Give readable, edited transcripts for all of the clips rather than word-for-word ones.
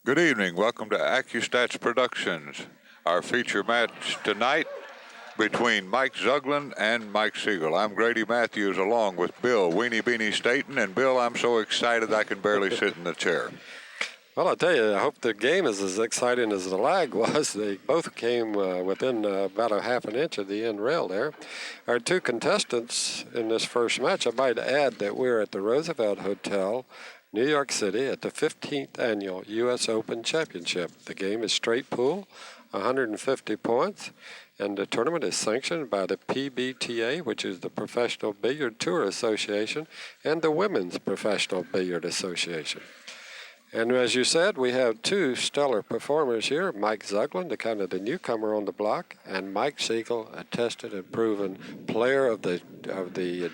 Good evening. Welcome to Accu-Stats Productions. Our feature match tonight between Mike Zuglan and Mike Sigel. I'm Grady Mathews along with Bill Weenie Beanie Staten. And Bill, I'm so excited I can barely sit in the chair. Well, I'll tell you, I hope the game is as exciting as the lag was. They both came within about a half an inch of the end rail there. Our two contestants in this first match, I might add that we're at the Roosevelt Hotel, New York City, at the 15th Annual U.S. Open Championship. The game is straight pool, 150 points, and the tournament is sanctioned by the PBTA, which is the Professional Billiard Tour Association, and the Women's Professional Billiard Association. And as you said, we have two stellar performers here, Mike Zuglan, the kind of the newcomer on the block, and Mike Sigel, a tested and proven player of the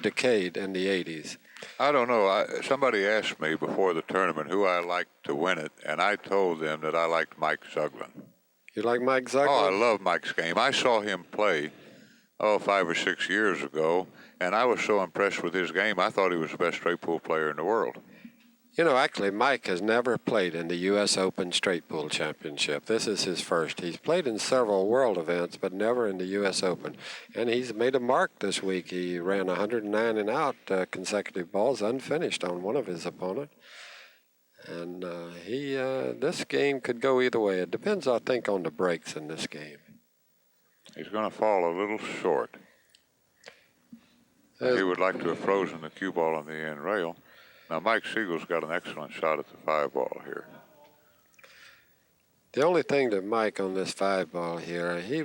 decade in the 80s. I don't know. Somebody asked me before the tournament who I liked to win it, and I told them that I liked Mike Zuglan. You like Mike Zuglan? Oh, I love Mike's game. I saw him play, 5 or 6 years ago, and I was so impressed with his game, I thought he was the best straight pool player in the world. You know, actually, Mike has never played in the U.S. Open Straight Pool Championship. This is his first. He's played in several world events, but never in the U.S. Open. And he's made a mark this week. He ran 109 and out consecutive balls, unfinished on one of his opponents. And this game could go either way. It depends, I think, on the breaks in this game. He's going to fall a little short. He would like to have frozen the cue ball on the end rail. Now, Mike Sigel's got an excellent shot at the 5-ball here. The only thing that Mike on this 5-ball here, he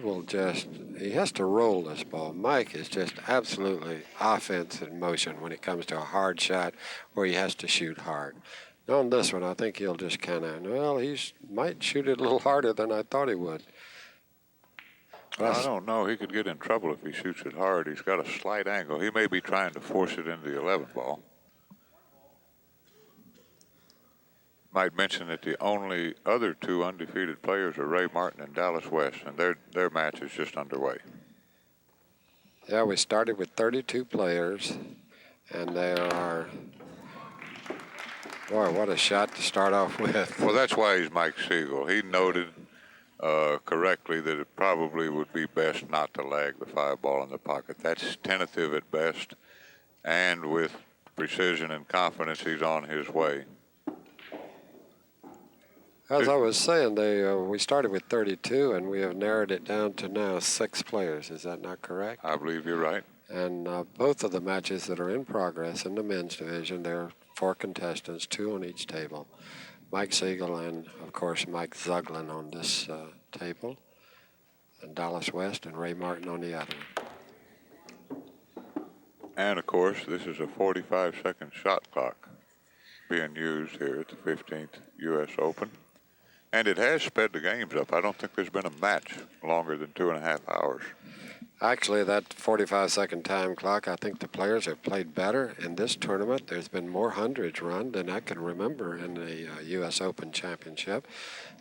has to roll this ball. Mike is just absolutely offense in motion when it comes to a hard shot where he has to shoot hard. Now on this one, I think he'll just he might shoot it a little harder than I thought he would. I don't know. He could get in trouble if he shoots it hard. He's got a slight angle. He may be trying to force it into the 11-ball. Might mention that the only other two undefeated players are Ray Martin and Dallas West, and their match is just underway. Yeah, we started with 32 players, and there are, boy, what a shot to start off with. Well, that's why he's Mike Sigel. He noted correctly that it probably would be best not to lag the 5-ball in the pocket. That's tentative at best, and with precision and confidence, he's on his way. As I was saying, we started with 32, and we have narrowed it down to now 6 players. Is that not correct? I believe you're right. And both of the matches that are in progress in the men's division, there are 4 contestants, 2 on each table. Mike Sigel and, of course, Mike Zuglan on this table, and Dallas West and Ray Martin on the other. And, of course, this is a 45-second shot clock being used here at the 15th U.S. Open. And it has sped the games up. I don't think there's been a match longer than 2.5 hours. Actually, that 45-second time clock, I think the players have played better in this tournament. There's been more hundreds run than I can remember in the U.S. Open Championship.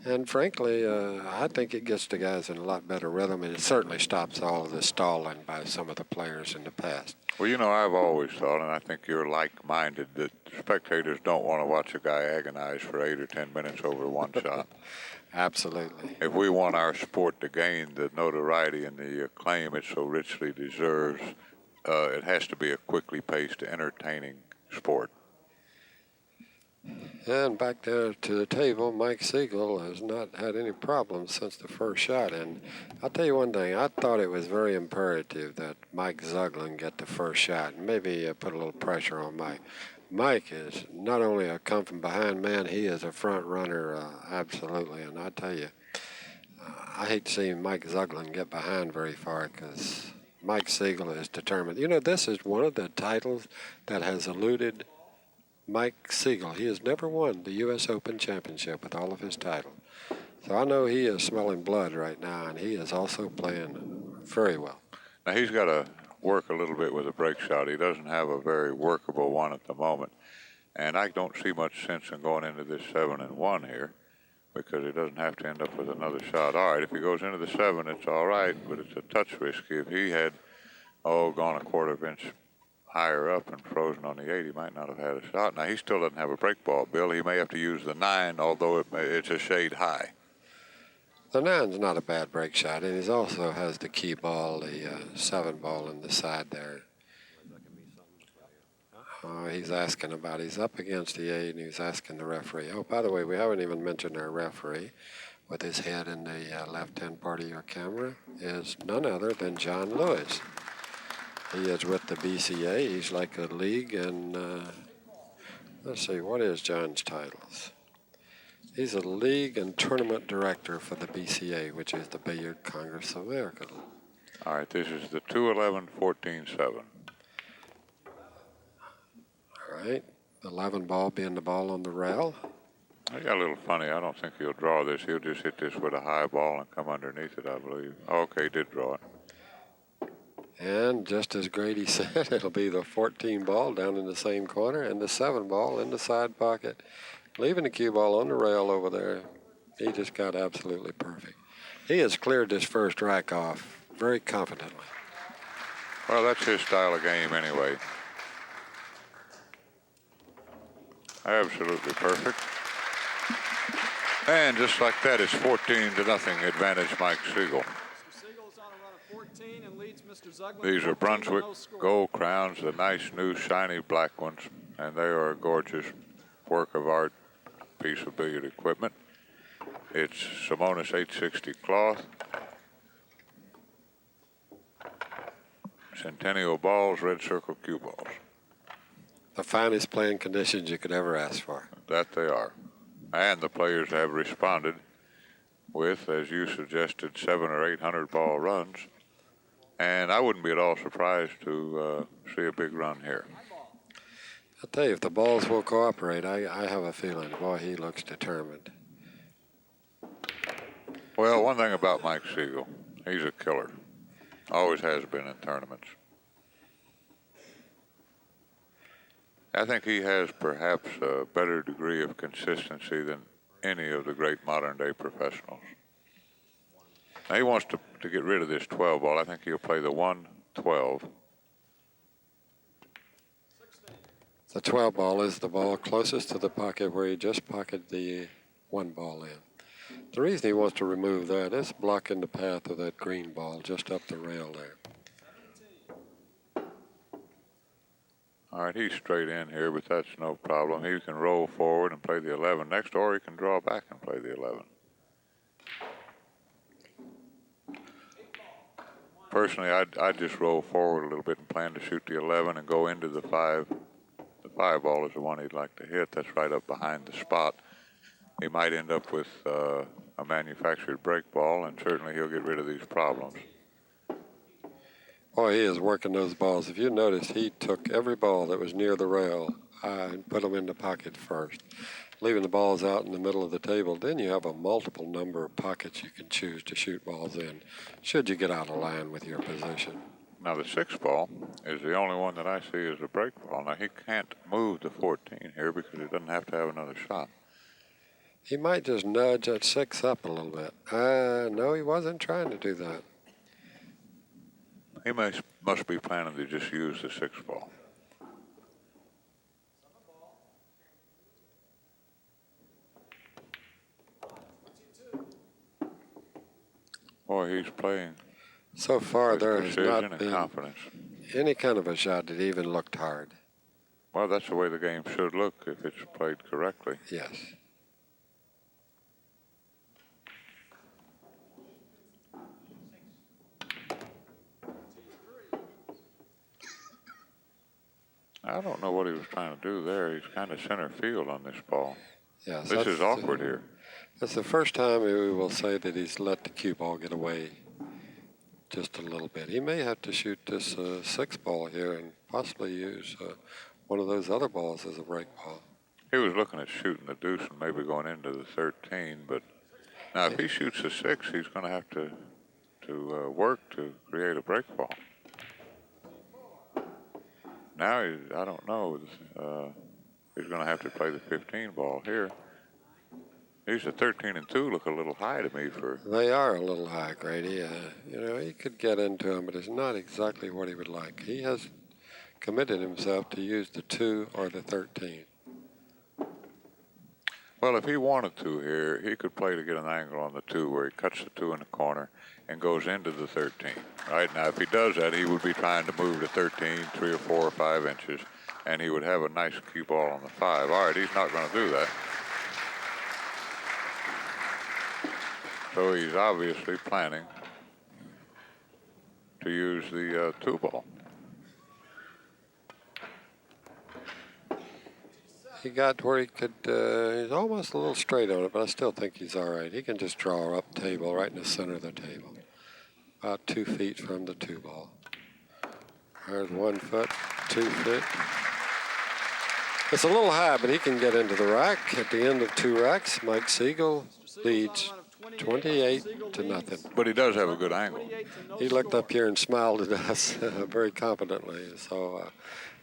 And frankly, I think it gets the guys in a lot better rhythm, and it certainly stops all of the stalling by some of the players in the past. Well, you know, I've always thought, and I think you're like-minded, that spectators don't want to watch a guy agonize for 8 or 10 minutes over one shot. Absolutely. If we want our sport to gain the notoriety and the acclaim it so richly deserves, it has to be a quickly paced, entertaining sport. And back there to the table, Mike Sigel has not had any problems since the first shot. And I'll tell you one thing, I thought it was very imperative that Mike Zuglan get the first shot and maybe put a little pressure on Mike. Mike is not only a come-from-behind man, he is a front runner, absolutely. And I tell you, I hate to see Mike Zuglan get behind very far because Mike Sigel is determined. You know, this is one of the titles that has eluded Mike Sigel. He has never won the U.S. Open Championship with all of his titles. So I know he is smelling blood right now, and he is also playing very well. Now, he's got to work a little bit with a break shot. He doesn't have a very workable one at the moment. And I don't see much sense in going into this 7-1 here because he doesn't have to end up with another shot. All right, if he goes into the 7, it's all right, but it's a touch risky. If he had, gone a quarter of inch higher up and frozen on the 8, he might not have had a shot. Now, he still doesn't have a break ball, Bill. He may have to use the 9, although it's a shade high. The 9's not a bad break shot, and he also has the key ball, the 7 ball in the side there. He's asking about, he's up against the 8, and he's asking the referee. Oh, by the way, we haven't even mentioned our referee. With his head in the left-hand part of your camera is none other than John Lewis. He is with the BCA. He's like a league, and let's see, what is John's titles? He's a league and tournament director for the BCA, which is the Billiard Congress of America. All right, this is the 2-11-14-7. All right, the 11 ball being the ball on the rail. I got a little funny. I don't think he'll draw this. He'll just hit this with a high ball and come underneath it, I believe. Okay, he did draw it. And just as Grady said, it'll be the 14 ball down in the same corner and the 7 ball in the side pocket, leaving the cue ball on the rail over there. He just got absolutely perfect. He has cleared this first rack off very confidently. Well, that's his style of game anyway. Absolutely perfect. And just like that, it's 14-0 advantage Mike Sigel. Siegel's on a run of 14 and leads Mr. Zuglan. These are Brunswick gold crowns, the nice new shiny black ones, and they are a gorgeous work of art piece of billiard equipment. It's Simonis 860 cloth, Centennial balls, red circle cue balls. The finest playing conditions you could ever ask for. That they are. And the players have responded with, as you suggested, 700 or 800 ball runs. And I wouldn't be at all surprised to see a big run here. I'll tell you, if the balls will cooperate, I have a feeling, boy, he looks determined. Well, one thing about Mike Sigel, he's a killer. Always has been in tournaments. I think he has perhaps a better degree of consistency than any of the great modern-day professionals. Now, he wants to get rid of this 12 ball. I think he'll play the 1-12. The 12 ball is the ball closest to the pocket where he just pocketed the 1 ball in. The reason he wants to remove that is blocking the path of that green ball just up the rail there. All right, he's straight in here, but that's no problem. He can roll forward and play the 11 next, or he can draw back and play the 11. Personally, I'd just roll forward a little bit and plan to shoot the 11 and go into the 5. The 5 ball is the one he'd like to hit. That's right up behind the spot. He might end up with a manufactured break ball, and certainly he'll get rid of these problems. Boy, he is working those balls. If you notice, he took every ball that was near the rail and put them in the pocket first, leaving the balls out in the middle of the table. Then you have a multiple number of pockets you can choose to shoot balls in, should you get out of line with your position. Now, the 6 ball is the only one that I see as a break ball. Now, he can't move the 14 here because he doesn't have to have another shot. He might just nudge that 6 up a little bit. No, he wasn't trying to do that. He must be planning to just use the 6 ball. Boy, he's playing. So far, there has not been confidence. Any kind of a shot that even looked hard. Well, that's the way the game should look if it's played correctly. Yes. I don't know what he was trying to do there. He's kind of center field on this ball. Yes, this is awkward here. That's the first time we will say that he's let the cue ball get away just a little bit. He may have to shoot this 6 ball here and possibly use one of those other balls as a break ball. He was looking at shooting the deuce and maybe going into the 13, but now if he shoots a 6, he's going to have to work to create a break ball. Now, I don't know. He's going to have to play the 15 ball here. These are 13 and 2 look a little high to me for. They are a little high, Grady. You know, he could get into them, but it's not exactly what he would like. He has committed himself to use the 2 or the 13. Well, if he wanted to here, he could play to get an angle on the 2 where he cuts the 2 in the corner and goes into the 13. Right now, if he does that, he would be trying to move to 13, 3 or 4 or 5 inches, and he would have a nice cue ball on the 5. All right, he's not going to do that. So he's obviously planning to use the 2 ball. He got where he could, he's almost a little straight on it, but I still think he's all right. He can just draw up table right in the center of the table, about 2 feet from the 2 ball. There's 1 foot, 2 feet. It's a little high, but he can get into the rack. At the end of 2 racks, Mike Sigel leads 28 to nothing. But he does have a good angle. He looked up here and smiled at us very competently, so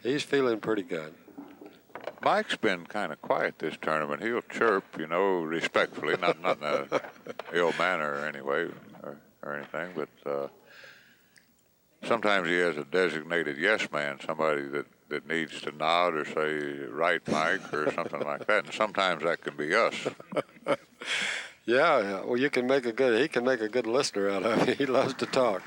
he's feeling pretty good. Mike's been kind of quiet this tournament. He'll chirp, you know, respectfully, not in a ill manner anyway or anything, but sometimes he has a designated yes man, somebody that needs to nod or say, right, Mike, or something like that, and sometimes that can be us. Yeah, well, he can make a good listener out of it. He loves to talk.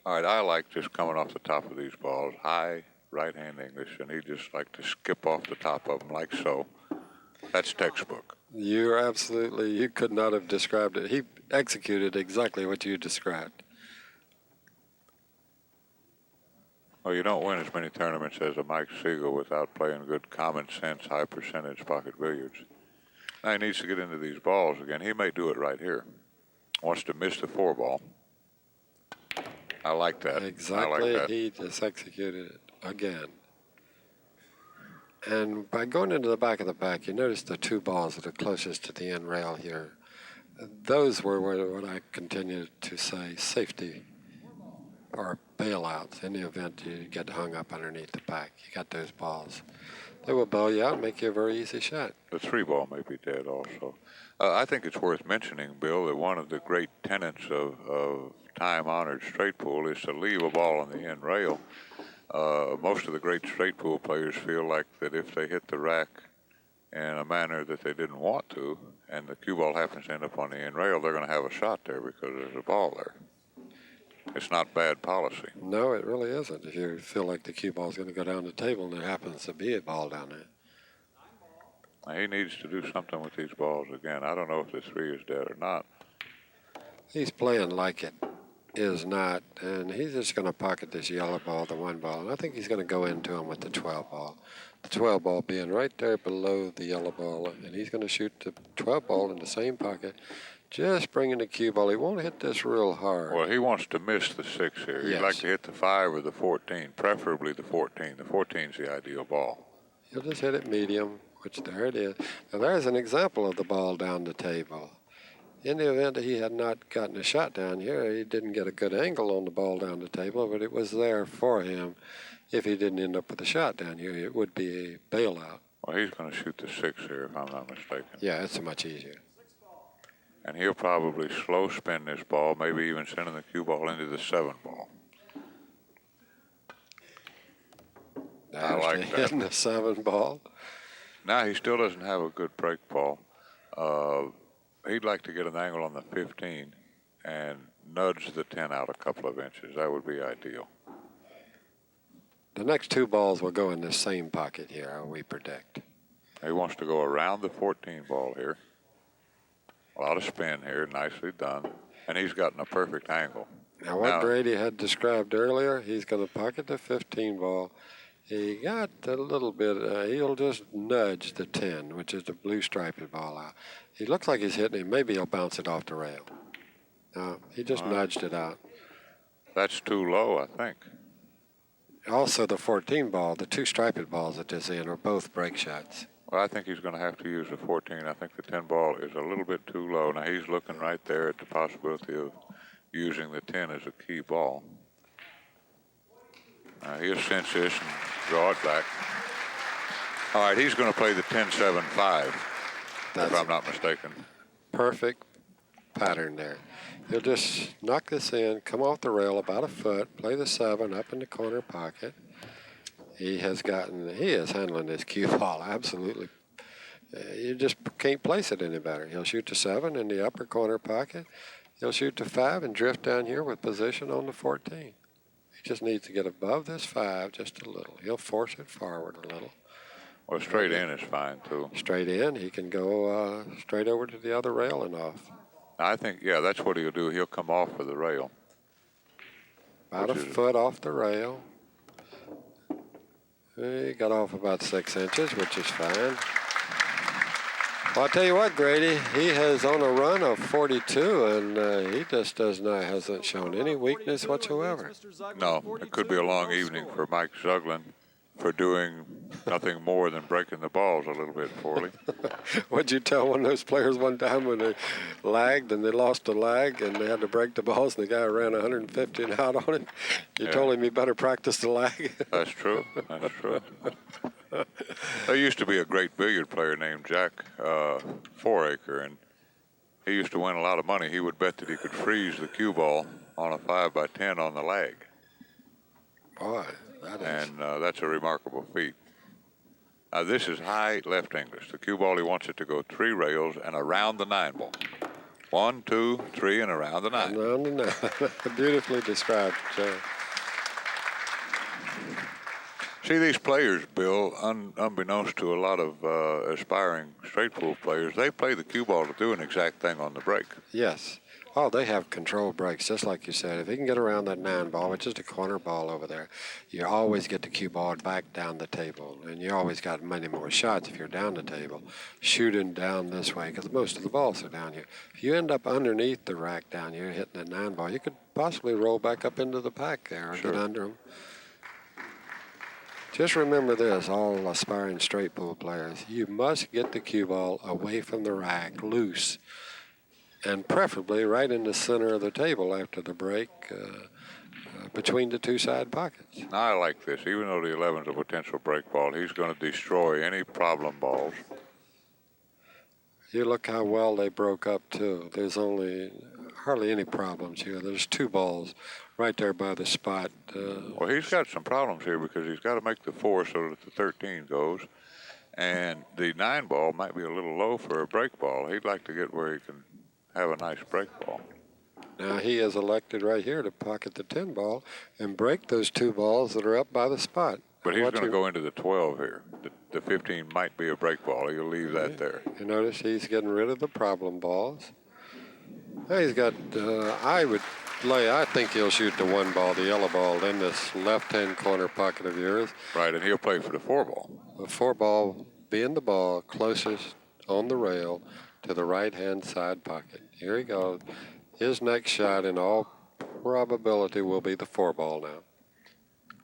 All right, I like just coming off the top of these balls, high right-hand English, and he just like to skip off the top of them like so. That's textbook. You could not have described it. He executed exactly what you described. Well, you don't win as many tournaments as a Mike Sigel without playing good common sense, high percentage pocket billiards. Now he needs to get into these balls again. He may do it right here. Wants to miss the 4 ball. I like that. Exactly. I like that. He just executed it again. And by going into the back of the pack, you notice the 2 balls that are closest to the end rail here. Those were what I continue to say safety or bailouts in the event you get hung up underneath the pack. You got those balls. They will bail you out and make you a very easy shot. The 3 ball may be dead also. I think it's worth mentioning, Bill, that one of the great tenets of time-honored straight pool is to leave a ball on the end rail. Most of the great straight pool players feel like that if they hit the rack in a manner that they didn't want to, and the cue ball happens to end up on the end rail, they're going to have a shot there because there's a ball there. It's not bad policy. No, it really isn't. If you feel like the cue ball is going to go down the table and there happens to be a ball down there. Now, he needs to do something with these balls again. I don't know if the 3 is dead or not. He's playing like it is not, and he's just going to pocket this yellow ball, the 1 ball, and I think he's going to go into him with the 12 ball. The 12 ball being right there below the yellow ball, and he's going to shoot the 12 ball in the same pocket, just bringing the cue ball. He won't hit this real hard. Well, he wants to miss the 6 here. He'd like to hit the 5 or the 14, preferably the 14. The 14's the ideal ball. He'll just hit it medium, which there it is. Now, there's an example of the ball down the table. In the event that he had not gotten a shot down here, he didn't get a good angle on the ball down the table, but it was there for him. If he didn't end up with a shot down here, it would be a bailout. Well, he's going to shoot the 6 here, if I'm not mistaken. Yeah, it's much easier. And he'll probably slow spin this ball, maybe even sending the cue ball into the 7 ball. I like that. Hitting the 7 ball. Now, he still doesn't have a good break ball. He'd like to get an angle on the 15 and nudge the 10 out a couple of inches. That would be ideal. The next 2 balls will go in the same pocket here, we predict. He wants to go around the 14 ball here. A lot of spin here, nicely done. And he's gotten a perfect angle. Now, what Grady had described earlier, he's going to pocket the 15 ball. He got a little bit, he'll just nudge the 10, which is the blue striped ball out. He looks like he's hitting it. Maybe he'll bounce it off the rail. No, he just nudged it out. That's too low, I think. Also, the 14 ball, the 2 striped balls at this end are both break shots. Well, I think he's going to have to use the 14. I think the 10 ball is a little bit too low. Now, he's looking right there at the possibility of using the 10 as a key ball. He'll cinch this and draw it back. All right, he's going to play the 10-7-5, if I'm not mistaken. Perfect pattern there. He'll just knock this in, come off the rail about a foot, play the 7 up in the corner pocket. He is handling this cue ball absolutely. You just can't place it any better. He'll shoot the 7 in the upper corner pocket. He'll shoot the 5 and drift down here with position on the 14. He just needs to get above this 5 just a little. He'll force it forward a little. Well, straight in is fine, too. Straight in, he can go straight over to the other rail and off. I think, yeah, that's what he'll do. He'll come off of the rail. About a foot off the rail. He got off about 6 inches, which is fine. Well, I'll tell you what, Grady, he has on a run of 42, and he just hasn't shown any weakness whatsoever. No, it could be a long evening for Mike Zuglan for doing nothing more than breaking the balls a little bit poorly. What'd you tell one of those players one time when they lagged and they lost a lag and they had to break the balls and the guy ran 150 and out on it? You told him he better practice the lag. That's true. That's true. There used to be a great billiard player named Jack Foraker, and he used to win a lot of money. He would bet that he could freeze the cue ball on a 5x10 on the lag. Boy, that is. And that's a remarkable feat. This is high left English. The cue ball, he wants it to go 3 rails and around the 9 ball. 1, 2, 3, and around the 9. Around the 9. Beautifully described, Joe. See, these players, Bill, unbeknownst to a lot of aspiring straight pool players, they play the cue ball to do an exact thing on the break. Yes. Oh, they have control breaks, just like you said. If he can get around that 9 ball, which is the corner ball over there, you always get the cue ball back down the table. And you always got many more shots if you're down the table, shooting down this way, because most of the balls are down here. If you end up underneath the rack down here, hitting that 9 ball, you could possibly roll back up into the pack there or get under them. Just remember this, all aspiring straight pool players. You must get the cue ball away from the rack, loose, and preferably right in the center of the table after the break, between the 2 side pockets. I like this. Even though the 11's a potential break ball, he's going to destroy any problem balls. You look how well they broke up, too. There's hardly any problems here. There's 2 balls right there by the spot. Well, he's got some problems here because he's got to make the 4 so that the 13 goes. And the 9 ball might be a little low for a break ball. He'd like to get where he can have a nice break ball. Now he has elected right here to pocket the 10 ball and break those 2 balls that are up by the spot. But he's going to go into the 12 here. The 15 might be a break ball. He'll leave that there. You notice he's getting rid of the problem balls. Now he's got, I think he'll shoot the 1 ball, the yellow ball, in this left-hand corner pocket of yours. Right, and he'll play for the 4 ball. The 4 ball being the ball closest on the rail to the right-hand side pocket. Here he goes. His next shot, in all probability, will be the 4 ball now.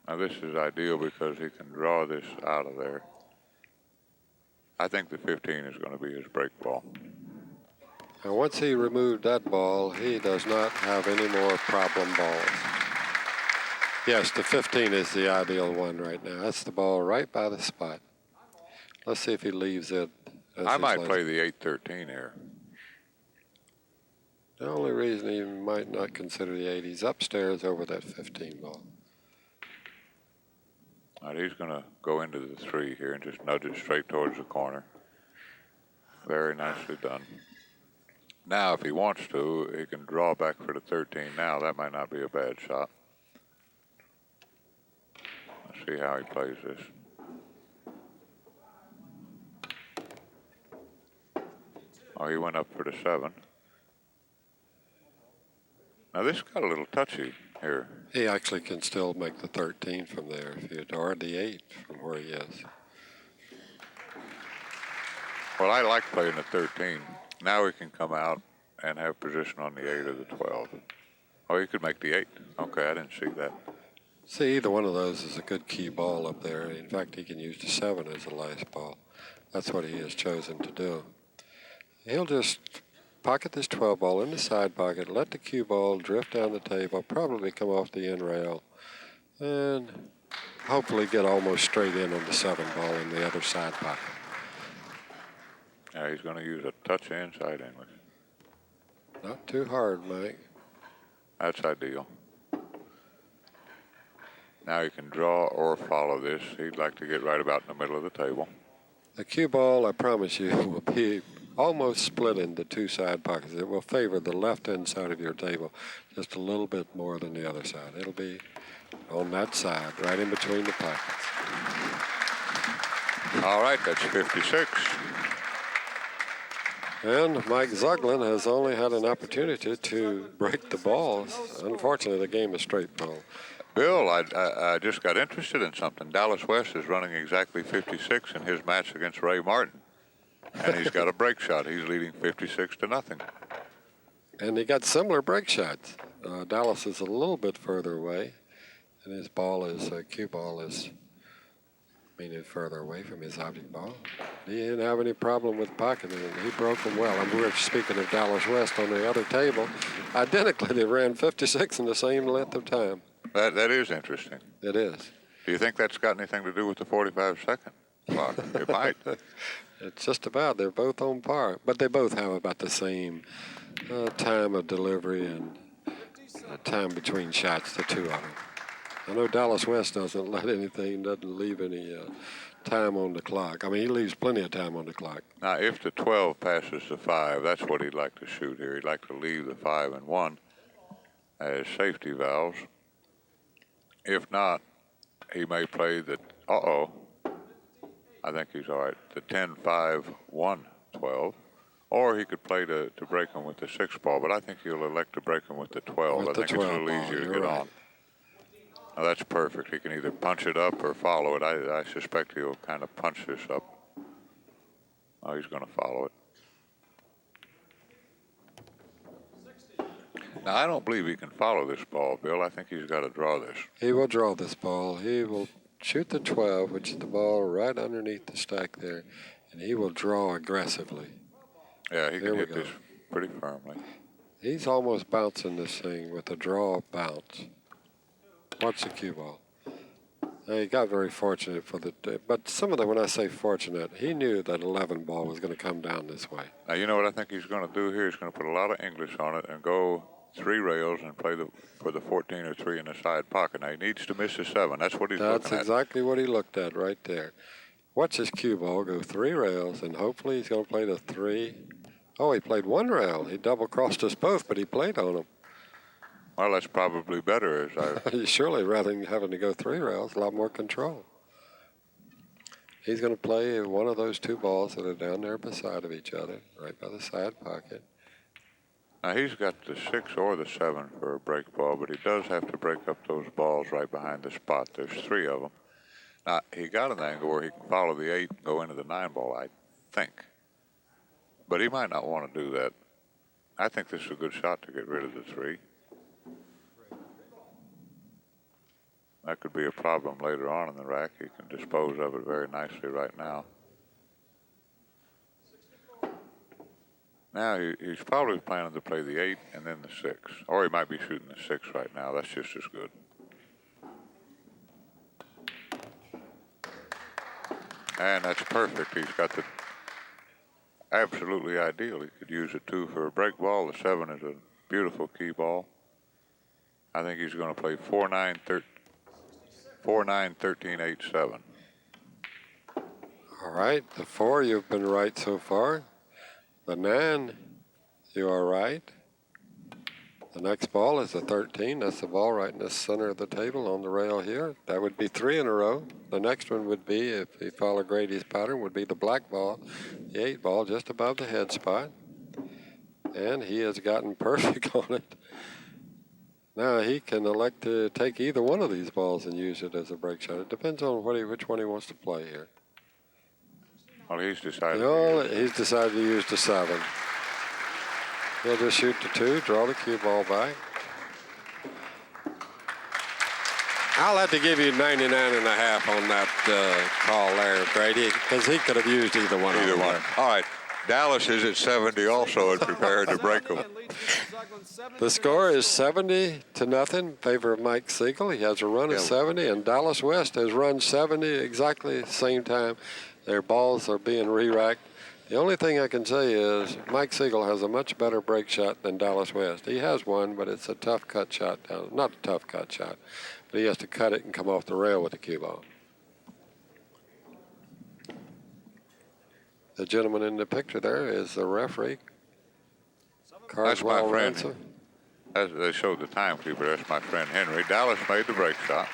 Now, this is ideal because he can draw this out of there. I think the 15 is going to be his break ball. Now, once he removed that ball, he does not have any more problem balls. Yes, the 15 is the ideal one right now. That's the ball right by the spot. Let's see if he leaves it. I might play the 8-13 here. The only reason he might not consider the 8, he's upstairs over that 15 ball. All right, he's going to go into the 3 here and just nudge it straight towards the corner. Very nicely done. Now, if he wants to, he can draw back for the 13 now. That might not be a bad shot. Let's see how he plays this. Oh, he went up for the 7. Now, this got a little touchy here. He actually can still make the 13 from there if he or the 8 from where he is. Well, I like playing the 13. Now he can come out and have position on the 8 or the 12. Oh, he could make the 8. Okay, I didn't see that. See, either one of those is a good key ball up there. In fact, he can use the 7 as a last ball. That's what he has chosen to do. He'll just pocket this 12 ball in the side pocket, let the cue ball drift down the table, probably come off the end rail, and hopefully get almost straight in on the 7 ball in the other side pocket. Yeah, he's going to use a touch inside English. Not too hard, Mike. That's ideal. Now he can draw or follow this. He'd like to get right about in the middle of the table. The cue ball, I promise you, will be almost split into two side pockets. It will favor the left-hand side of your table just a little bit more than the other side. It'll be on that side, right in between the pockets. All right, that's 56. And Mike Zuglan has only had an opportunity to break the balls. Unfortunately, the game is straight ball. Bill, I just got interested in something. Dallas West is running exactly 56 in his match against Ray Martin. And he's got a break shot. He's leading 56-0. And he got similar break shots. Dallas is a little bit further away. And his ball is, cue ball is meaning further away from his object ball. He didn't have any problem with pocketing it. He broke them well. And we were speaking of Dallas West on the other table. Identically, they ran 56 in the same length of time. That is interesting. It is. Do you think that's got anything to do with the 45-second clock? It might. It's just about. They're both on par. But they both have about the same time of delivery and time between shots, the two of them. I know Dallas West doesn't leave any time on the clock. I mean, he leaves plenty of time on the clock. Now, if the 12 passes the 5, that's what he'd like to shoot here. He'd like to leave the 5 and 1 as safety valves. If not, he may play the, I think he's all right, the 10, 5, 1, 12. Or he could play to break him with the 6 ball, but I think he'll elect to break him with the 12. I think it's a little easier to get on. Now, that's perfect. He can either punch it up or follow it. I suspect he'll kind of punch this up. Oh, he's going to follow it. Now, I don't believe he can follow this ball, Bill. I think he's got to draw this. He will draw this ball. He will shoot the 12, which is the ball right underneath the stack there, and he will draw aggressively. Yeah, he can hit this pretty firmly. He's almost bouncing this thing with a draw bounce. Watch the cue ball. Now, he got very fortunate for the, but some of them, when I say fortunate, he knew that 11 ball was going to come down this way. Now, you know what I think he's going to do here? He's going to put a lot of English on it and go 3 rails and play for the 14 or 3 in the side pocket. Now, he needs to miss the 7. That's what he's looking at. That's exactly what he looked at right there. Watch his cue ball go 3 rails, and hopefully he's going to play the 3. Oh, he played 1 rail. He double-crossed us both, but he played on them. Well, that's probably better. Surely, rather than having to go 3 rails, a lot more control. He's going to play one of those 2 balls that are down there beside of each other, right by the side pocket. Now, he's got the 6 or the 7 for a break ball, but he does have to break up those balls right behind the spot. There's 3 of them. Now, he got an angle where he can follow the 8 and go into the 9 ball, I think. But he might not want to do that. I think this is a good shot to get rid of the 3. That could be a problem later on in the rack. He can dispose of it very nicely right now. Now, he's probably planning to play the 8 and then the 6. Or he might be shooting the 6 right now. That's just as good. And that's perfect. He's got the absolutely ideal. He could use a 2 for a break ball. The 7 is a beautiful key ball. I think he's going to play 4-9, 13, 8, 7. All right, the 4, you've been right so far. The 9, you are right. The next ball is the 13. That's the ball right in the center of the table on the rail here. That would be 3 in a row. The next one would be, if he followed Grady's pattern, would be the black ball, the 8 ball just above the head spot. And he has gotten perfect on it. Now he can elect to take either one of these balls and use it as a break shot. It depends on which one he wants to play here. Well, he's decided. He's decided to use the 7. He'll just shoot the 2, draw the cue ball back. I'll have to give you 99.5 on that call there, Grady, because he could have used either one. Either one. All right. Dallas is at 70 also and prepared to break them. The score is 70-0 in favor of Mike Sigel. He has a run of 70, and Dallas West has run 70 exactly the same time. Their balls are being re-racked. The only thing I can say is Mike Sigel has a much better break shot than Dallas West. He has one, but it's a tough cut shot. Not a tough cut shot, but he has to cut it and come off the rail with the cue ball. The gentleman in the picture there is the referee, That's my Carswell friend. Ransom. They showed the timekeeper. That's my friend Henry. Dallas made the break shot.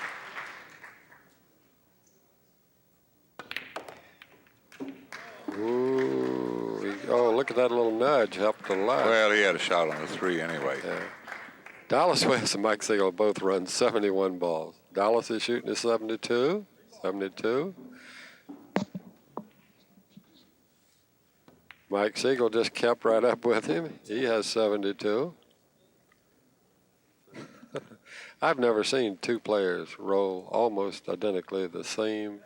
Ooh, oh, look at that little nudge helped the left. Well, he had a shot on the 3 anyway. Yeah. Dallas West and Mike Sigel both run 71 balls. Dallas is shooting a 72. 72. Mike Sigel just kept right up with him. He has 72. I've never seen two players roll almost identically the same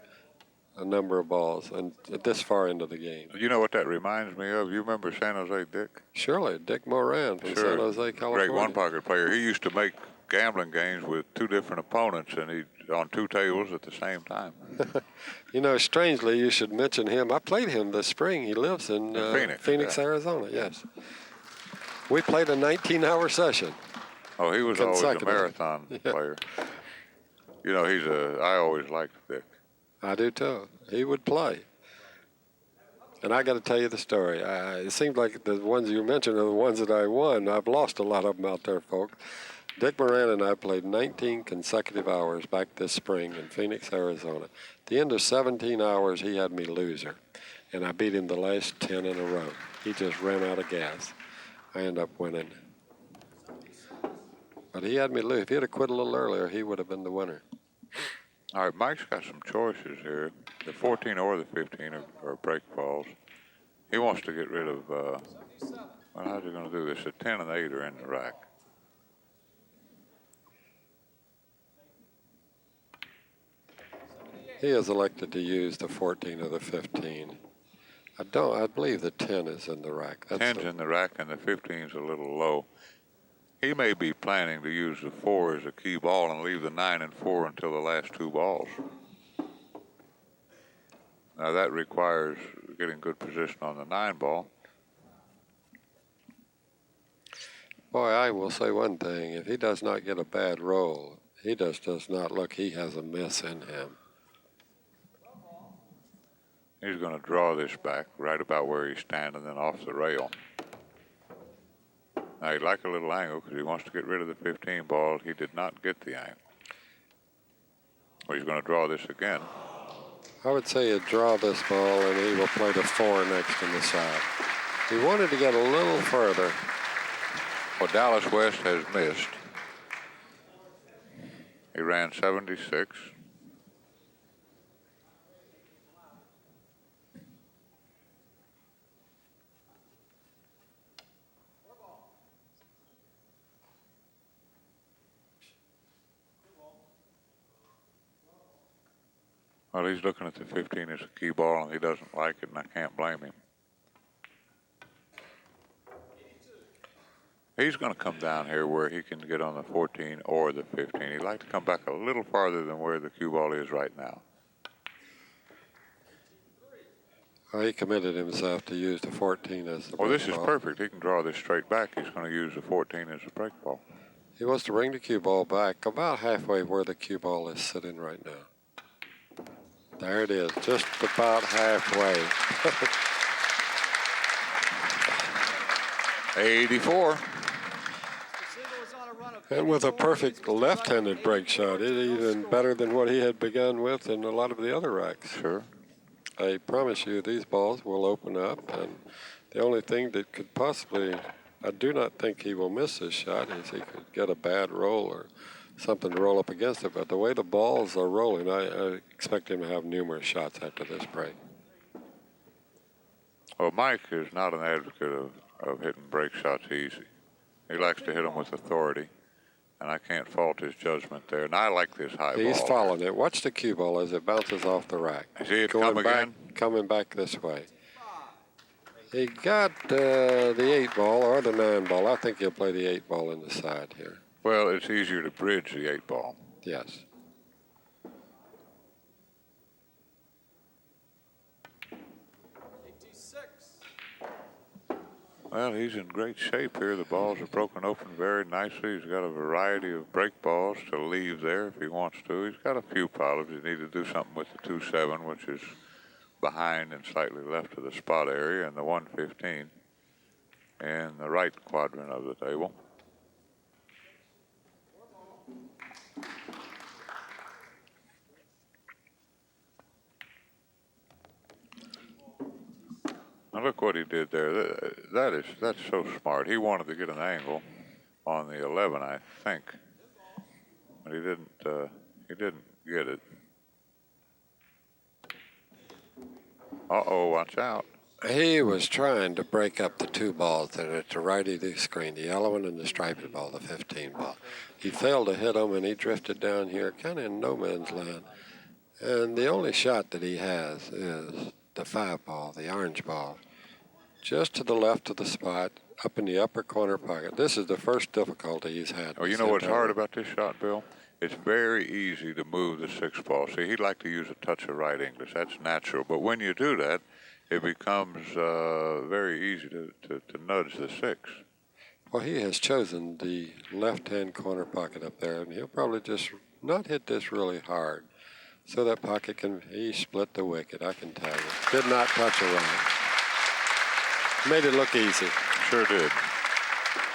number of balls and this far into the game. You know what that reminds me of? You remember San Jose Dick? Surely, Dick Moran from San Jose, California. Great one-pocket player. He used to make gambling games with 2 different opponents, and he on 2 tables at the same time. You know, strangely, you should mention him. I played him this spring. He lives in Phoenix, yeah. Arizona, yes. We played a 19-hour session. Oh, he was always a marathon player. You know, I always liked Dick. I do too. He would play. And I got to tell you the story. It seems like the ones you mentioned are the ones that I won. I've lost a lot of them out there, folks. Dick Moran and I played 19 consecutive hours back this spring in Phoenix, Arizona. At the end of 17 hours, he had me loser, and I beat him the last 10 in a row. He just ran out of gas. I ended up winning. But he had me lose. If he had quit a little earlier, he would have been the winner. All right, Mike's got some choices here. The 14 or the 15 are break balls. He wants to get rid of, well, how's he going to do this? The 10 and 8 are in the rack. He has elected to use the 14 or the 15. I believe the 10 is in the rack. 10's in the rack and the 15's a little low. He may be planning to use the 4 as a key ball and leave the 9 and 4 until the last 2 balls. Now that requires getting good position on the 9 ball. Boy, I will say one thing. If he does not get a bad roll, he just does not look, he has a miss in him. He's going to draw this back right about where he's standing, then off the rail. Now, he'd like a little angle because he wants to get rid of the 15 ball. He did not get the angle. Well, he's going to draw this again. I would say he'd draw this ball, and he will play the 4 next in the side. He wanted to get a little further. Well, Dallas West has missed. He ran 76. Well, he's looking at the 15 as a key ball, and he doesn't like it, and I can't blame him. He's going to come down here where he can get on the 14 or the 15. He'd like to come back a little farther than where the cue ball is right now. Well, he committed himself to use the 14 as the Well, this break is ball. perfect. He can draw this straight back. He's going to use the 14 as a break ball. He wants to bring the cue ball back about halfway where the cue ball is sitting right now. There it is, just about halfway. 84. And with a perfect left-handed break shot, it's even better than what he had begun with in a lot of the other racks. Sure. I promise you these balls will open up, and the only thing that could possibly, I do not think he will miss this shot, is he could get a bad roll or something to roll up against it. But the way the balls are rolling, I expect him to have numerous shots after this break. Well, Mike is not an advocate of hitting break shots easy. He likes to hit them with authority, and I can't fault his judgment there. And I like this high ball. He's following it. Watch the cue ball as it bounces off the rack. See it come again? Coming back this way. He got the 8 ball or the 9 ball. I think he'll play the 8 ball in the side here. Well, it's easier to bridge the 8 ball. Yes. Well, he's in great shape here. The balls are broken open very nicely. He's got a variety of break balls to leave there if he wants to. He's got a few problems. He needs to do something with the 2-7, which is behind and slightly left of the spot area, and the 115 in the right quadrant of the table. Now look what he did there. That's so smart. He wanted to get an angle on the 11, I think, but he didn't get it. Uh-oh, watch out. He was trying to break up the two balls that are at the right of the screen, the yellow one and the striped ball, the 15 ball. He failed to hit them, and he drifted down here kind of in no man's land. And the only shot that he has is the 5 ball, the orange ball, just to the left of the spot, up in the upper corner pocket. This is the first difficulty he's had. Oh, you know what's hard about this shot, Bill? It's very easy to move the 6 ball. See, he'd like to use a touch of right English. That's natural. But when you do that, it becomes very easy to nudge the 6. Well, he has chosen the left-hand corner pocket up there, and he'll probably just not hit this really hard. So that pocket he split the wicket, I can tell you. Did not touch a right. Made it look easy. Sure did.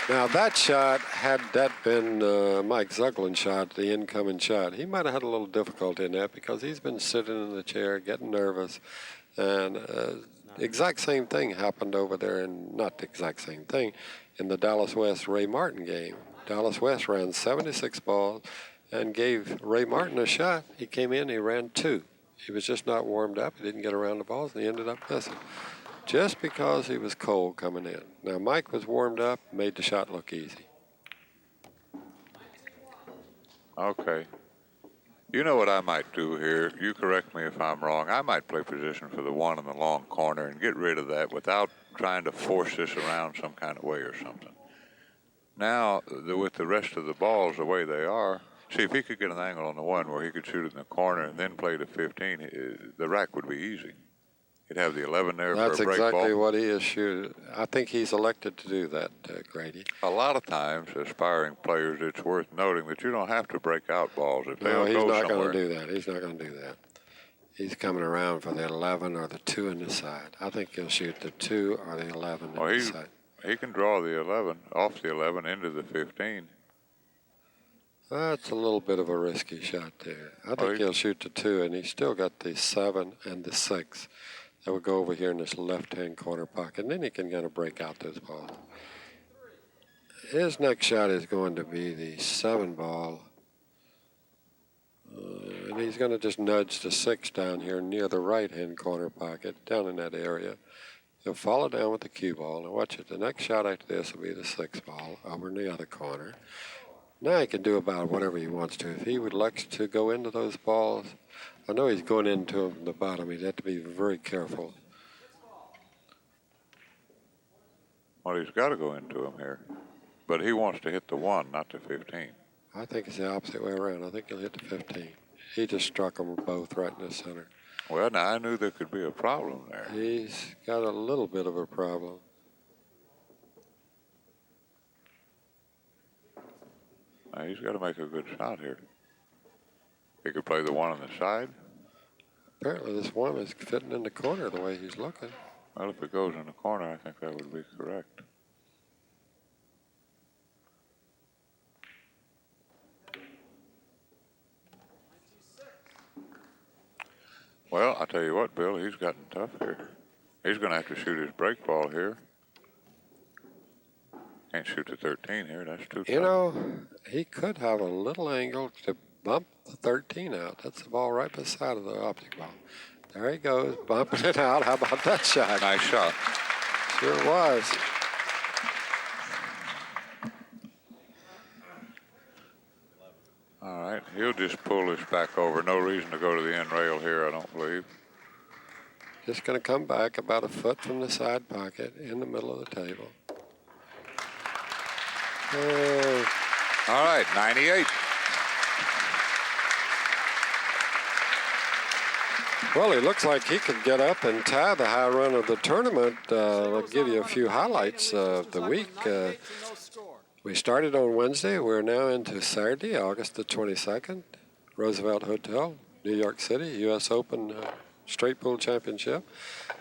Now that shot, had that been Mike Zuglan's shot, the incoming shot, he might have had a little difficulty in that because he's been sitting in the chair, getting nervous. And the exact same thing happened over there, and not the exact same thing, in the Dallas West Ray Martin game. Dallas West ran 76 balls and gave Ray Martin a shot. He came in, he ran 2. He was just not warmed up. He didn't get around the balls, and he ended up missing. Just because he was cold coming in. Now, Mike was warmed up, made the shot look easy. Okay. You know what I might do here? You correct me if I'm wrong. I might play position for the 1 in the long corner and get rid of that without trying to force this around some kind of way or something. Now, with the rest of the balls the way they are, see, if he could get an angle on the 1 where he could shoot it in the corner and then play the 15, the rack would be easy. He'd have the 11 there for a break ball. That's exactly what he is shooting. I think he's elected to do that, Grady. A lot of times, aspiring players, it's worth noting that you don't have to break out balls if they'll No, he's go not somewhere. going to do that. He's not going to do that. He's coming around for the 11 or the 2 in the side. I think he'll shoot the 2 or the 11 in the side. He can draw the 11, off the 11 into the 15. That's a little bit of a risky shot there. I think he'll shoot the 2, and he's still got the 7 and the 6. That would go over here in this left-hand corner pocket, and then he can kind of break out those balls. His next shot is going to be the 7 ball, and he's going to just nudge the 6 down here near the right-hand corner pocket, down in that area. He'll follow down with the cue ball. Now watch it. The next shot after this will be the 6 ball over in the other corner. Now he can do about whatever he wants to. If he would like to go into those balls, I know he's going into them from the bottom. He'd have to be very careful. Well, he's got to go into them here. But he wants to hit the 1, not the 15. I think it's the opposite way around. I think he'll hit the 15. He just struck them both right in the center. Well, now I knew there could be a problem there. He's got a little bit of a problem. Now, he's got to make a good shot here. He could play the 1 on the side. Apparently this 1 is fitting in the corner the way he's looking. Well, if it goes in the corner, I think that would be correct. Well, I'll tell you what, Bill, he's gotten tough here. He's going to have to shoot his break ball here. Can't shoot the 13 here. That's too tough. You know, he could have a little angle to bump the 13 out. That's the ball right beside of the optic ball. There he goes, bumping it out. How about that shot? Nice shot. Sure was. All right, he'll just pull this back over. No reason to go to the end rail here, I don't believe. Just going to come back about a foot from the side pocket in the middle of the table. All right, 98. Well, he looks like he could get up and tie the high run of the tournament. I'll give you a few highlights of the week. We started on Wednesday. We're now into Saturday, August the 22nd. Roosevelt Hotel, New York City, U.S. Open Straight Pool Championship.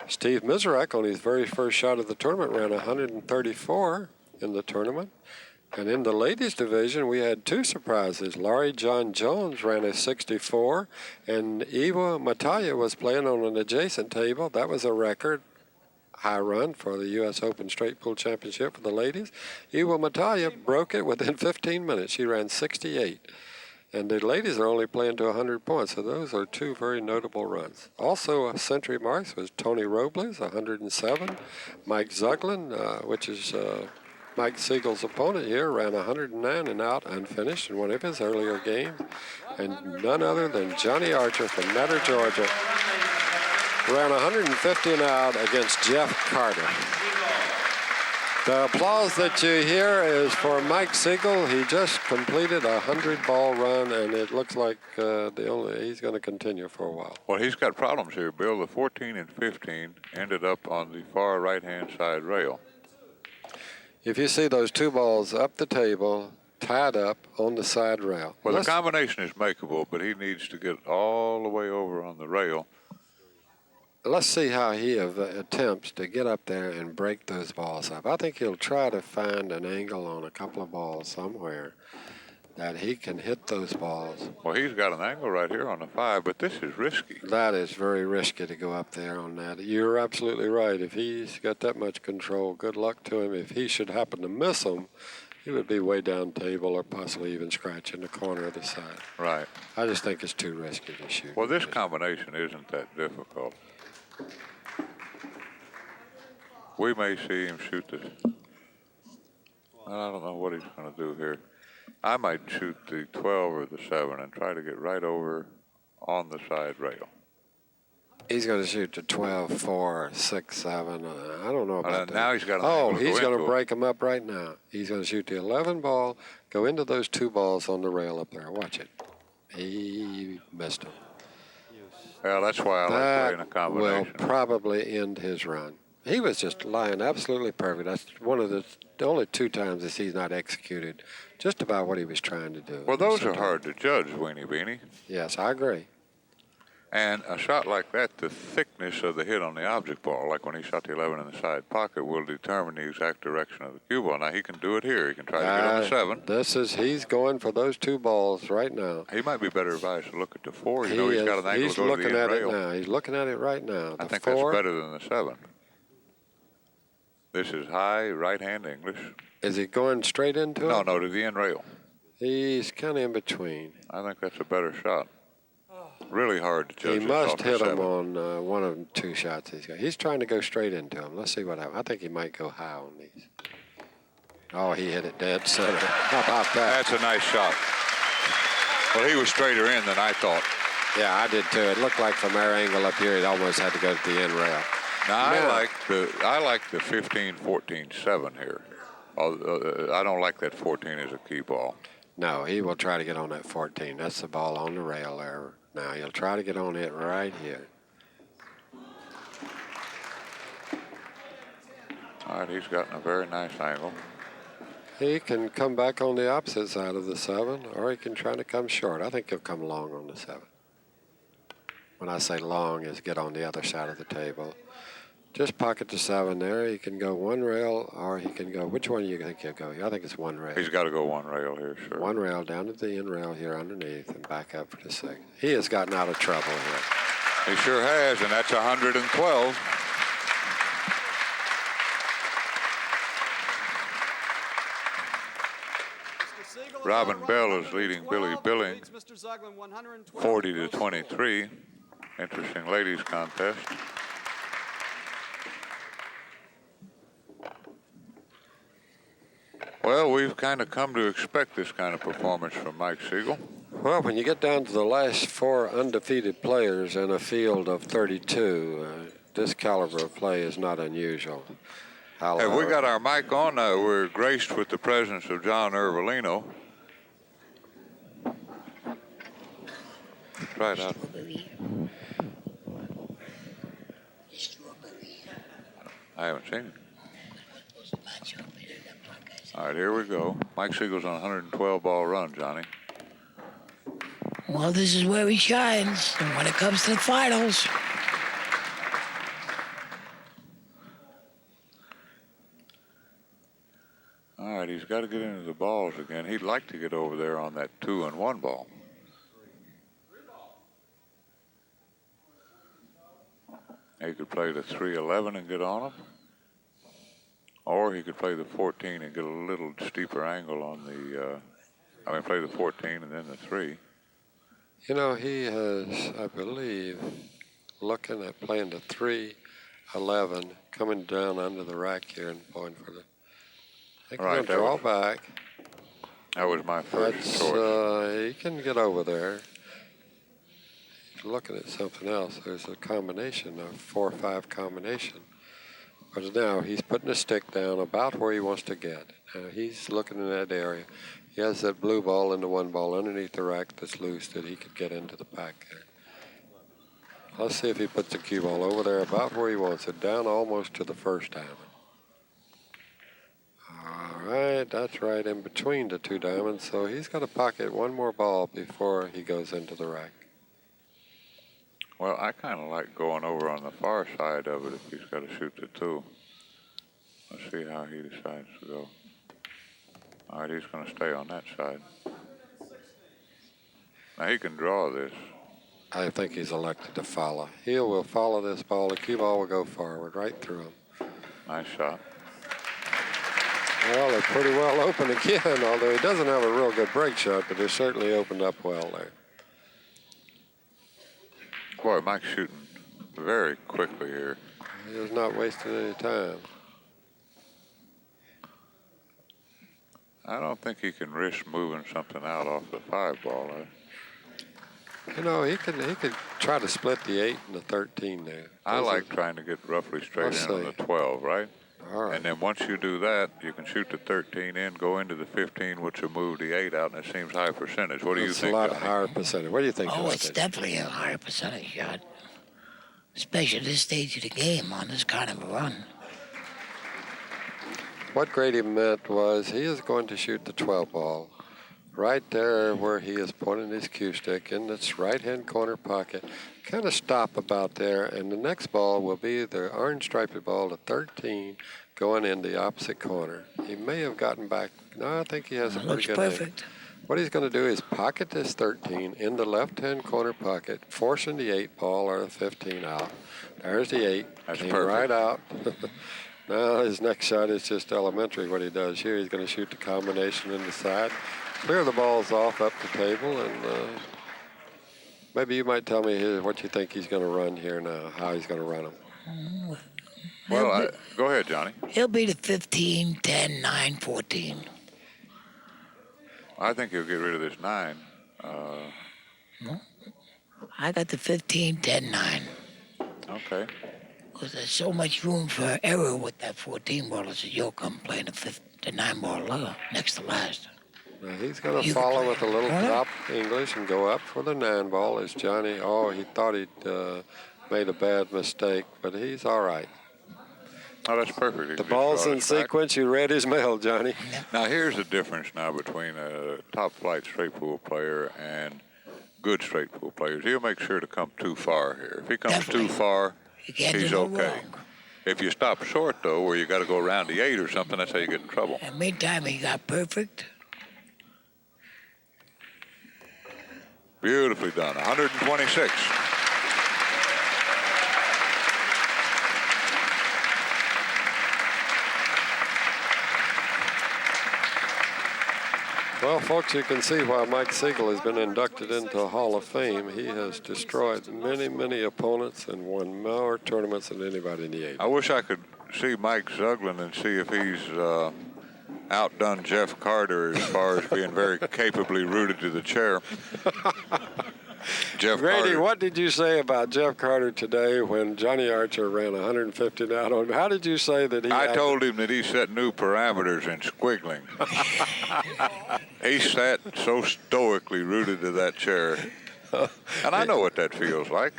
Steve Miserak, on his very first shot of the tournament, ran 134 in the tournament. And in the ladies division, we had two surprises. Laurie John Jones ran a 64, and Eva Mataya was playing on an adjacent table. That was a record high run for the U.S. Open Straight Pool Championship for the ladies. Eva Mataya broke it within 15 minutes. She ran 68. And the ladies are only playing to 100 points, so those are two very notable runs. Also, century marks was Tony Robles, 107. Mike Zuglan, which is Mike Siegel's opponent here, ran 109 and out unfinished in one of his earlier games. And none other than Johnny Archer from Nutter, Georgia, ran 150 and out against Jeff Carter. The applause that you hear is for Mike Sigel. He just completed a 100-ball run, and it looks like he's going to continue for a while. Well, he's got problems here, Bill. The 14 and 15 ended up on the far right-hand side rail. If you see those two balls up the table, tied up on the side rail. Well, the combination is makeable, but he needs to get all the way over on the rail. Let's see how he attempts to get up there and break those balls up. I think he'll try to find an angle on a couple of balls somewhere that he can hit those balls. Well, he's got an angle right here on the 5, but this is risky. That is very risky to go up there on that. You're absolutely right. If he's got that much control, good luck to him. If he should happen to miss him, he would be way down table or possibly even scratching the corner of the side. Right. I just think it's too risky to shoot. Well, this combination isn't that difficult. We may see him shoot this. I don't know what he's going to do here. I might shoot the 12 or the 7 and try to get right over on the side rail. He's going to shoot the 12, 4, 6, 7. I don't know about that. Now he's got he's going to break them up right now. He's going to shoot the 11 ball, go into those two balls on the rail up there. Watch it. He missed them. Well, that's why I like playing a combination. Will probably end his run. He was just lying absolutely perfect. That's one of the only two times that he's not executed just about what he was trying to do. Well, those are hard to judge, Weenie Beanie. Yes, I agree. And a shot like that, the thickness of the hit on the object ball, like when he shot the 11 in the side pocket, will determine the exact direction of the cue ball. Now, he can do it here. He can try to get on the 7. He's going for those two balls right now. He might be better advised to look at the 4. You know, he's got an angle to go to the end rail. He's looking at it now. He's looking at it right now. I think that's better than the 7. This is high right-hand English. Is he going straight into it? No, to the end rail. He's kind of in between. I think that's a better shot. Really hard to judge. He must hit him on one of the two shots he's got. He's trying to go straight into him. Let's see what happens. I think he might go high on these. Oh, he hit it dead center. How about that? That's a nice shot. Well, he was straighter in than I thought. Yeah, I did too. It looked like from our angle up here, it almost had to go to the end rail. Now, I like the 15, 14, 7 here. I don't like that 14 as a key ball. No, he will try to get on that 14. That's the ball on the rail there. Now he'll try to get on it right here. All right, he's gotten a very nice angle. He can come back on the opposite side of the 7, or he can try to come short. I think he'll come long on the 7. When I say long, is get on the other side of the table. Just pocket the 7 there. He can go one rail, or he can go. Which one do you think he'll go? I think it's one rail. He's got to go one rail here, sure. One rail down to the end rail here underneath and back up for the 6. He has gotten out of trouble here. He sure has, and that's 112. Robin Bell is leading Billy Billing 40 to 23. Interesting ladies contest. Well, we've kind of come to expect this kind of performance from Mike Sigel. Well, when you get down to the last 4 undefeated players in a field of 32, this caliber of play is not unusual. Have we got our mic on? We're graced with the presence of John Ervolino. Try it out. I haven't seen it. All right, here we go. Mike Siegel's on a 112-ball run, Johnny. Well, this is where he shines when it comes to the finals. All right, he's got to get into the balls again. He'd like to get over there on that 2-and-1 ball. He could play the 3-11 and get on him. Or he could play the 14 and get a little steeper angle on the, play the 14 and then the 3. You know, he has, I believe, looking at playing the 3-11, coming down under the rack here and going for the. I think he'll draw back. That was my first choice. He can get over there. He's looking at something else. There's a combination, a 4-5 combination. But now he's putting the stick down about where he wants to get. Now he's looking in that area. He has that blue ball and the 1 ball underneath the rack that's loose that he could get into the pack there. Let's see if he puts the cue ball over there about where he wants it, down almost to the first diamond. All right, that's right in between the 2 diamonds, so he's got to pocket 1 more ball before he goes into the rack. Well, I kind of like going over on the far side of it if he's got to shoot the 2. Let's see how he decides to go. All right, he's going to stay on that side. Now he can draw this. I think he's elected to follow. He will follow this ball. The cue ball will go forward right through him. Nice shot. Well, they're pretty well open again, although he doesn't have a real good break shot, but they're certainly opened up well there. Boy, Mike's shooting very quickly here. He is not wasting any time. I don't think he can risk moving something out off the 5 ball. You know, he could try to split the 8 and the 13 there. I like trying to get roughly straight in on the 12, right? All right. And then once you do that, you can shoot the 13 in, go into the 15, which will move the 8 out, and it seems high percentage. What do you think? It's a lot higher percentage. What do you think? Oh, it's definitely a higher percentage shot, especially at this stage of the game on this kind of a run. What Grady meant was he is going to shoot the 12 ball right there where he is pointing his cue stick in this right-hand corner pocket. Kind of stop about there, and the next ball will be the orange striped ball, the 13, going in the opposite corner. He may have gotten back. No, I think he has a pretty good perfect. What he's going to do is pocket this 13 in the left-hand corner pocket, forcing the 8 ball or the 15 out. There's the 8. That's came perfect. right out. Now his next shot is just elementary what he does here. He's going to shoot the combination in the side, clear the balls off up the table, and maybe you might tell me what you think he's going to run here now, how he's going to run them. Well, go ahead, Johnny. He'll be the 15, 10, 9, 14. I think he'll get rid of this 9. I got the 15, 10, 9. Okay. Because there's so much room for error with that 14 ball as you'll come playing the 9 ball next to last. Now he's going to follow with a little drop English and go up for the 9 ball as Johnny. He thought he'd made a bad mistake, but he's all right. Oh, that's perfect. The ball's in sequence. You read his mail, Johnny. Now, here's the difference now between a top-flight straight pool player and good straight pool players. He'll make sure to come too far here. If he comes too far, he's okay. If you stop short, though, where you got to go around the 8 or something, that's how you get in trouble. And meantime, he got perfect. Beautifully done. 126. Well, folks, you can see why Mike Sigel has been inducted into the Hall of Fame. He has destroyed many, many opponents and won more tournaments than anybody in the 80s. I wish I could see Mike Zuglan and see if he's outdone Jeff Carter as far as being very capably rooted to the chair. Jeff Grady, Carter. what did you say about Jeff Carter today when Johnny Archer ran 150 out on him? How did you say that he I told him that he set new parameters in squiggling. He sat so stoically rooted to that chair. And I know what that feels like.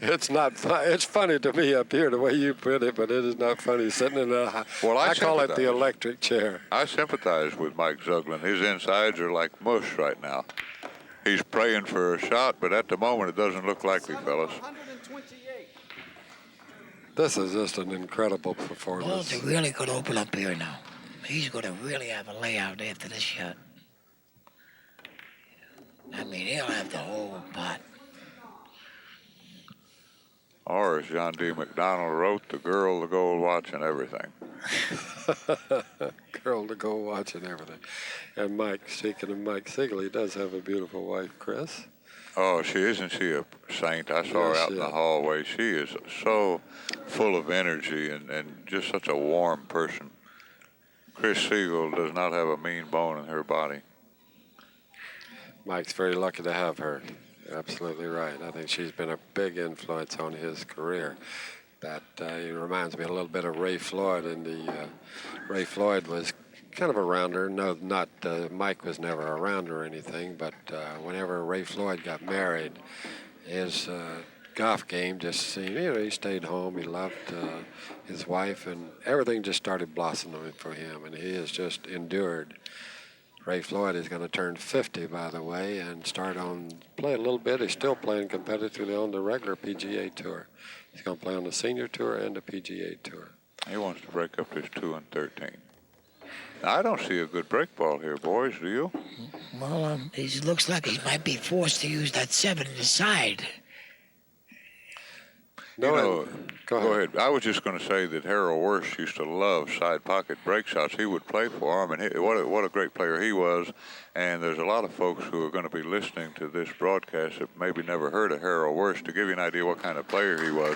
It's not fun. It's funny to me up here the way you put it, but it is not funny sitting in a. Well, I call it the sympathize. electric chair. I sympathize with Mike Zuglan. His insides are like mush right now. He's praying for a shot, but at the moment it doesn't look likely, fellas. 128. This is just an incredible Ball's performance. are really going to open up here now. He's going to really have a layout after this shot. I mean, he'll have the whole pot. Or as John D. McDonald wrote, the girl, the gold watch, and everything. Girl to go watching everything. And Mike, speaking of Mike Sigel, he does have a beautiful wife, Chris. Oh, isn't she a saint? I saw her Yes, out in the yeah. hallway. She is so full of energy and just such a warm person. Chris Sigel does not have a mean bone in her body. Mike's very lucky to have her. You're absolutely right. I think she's been a big influence on his career. That it reminds me a little bit of Ray Floyd. Ray Floyd was kind of around her. No, not Mike was never around her or anything. But whenever Ray Floyd got married, his golf game just seemed. He stayed home. He loved his wife, and everything just started blossoming for him. And he has just endured. Ray Floyd is going to turn 50, by the way, and play a little bit. He's still playing competitively on the regular PGA Tour. He's going to play on the Senior Tour and the PGA Tour. He wants to break up this 2-13. Now, I don't see a good break ball here, boys. Do you? Well, it looks like he might be forced to use that 7 to the side. No, go ahead. I was just going to say that Harold Worst used to love side pocket break shots. He would play for him, and what a great player he was. And there's a lot of folks who are going to be listening to this broadcast that maybe never heard of Harold Worst. To give you an idea what kind of player he was,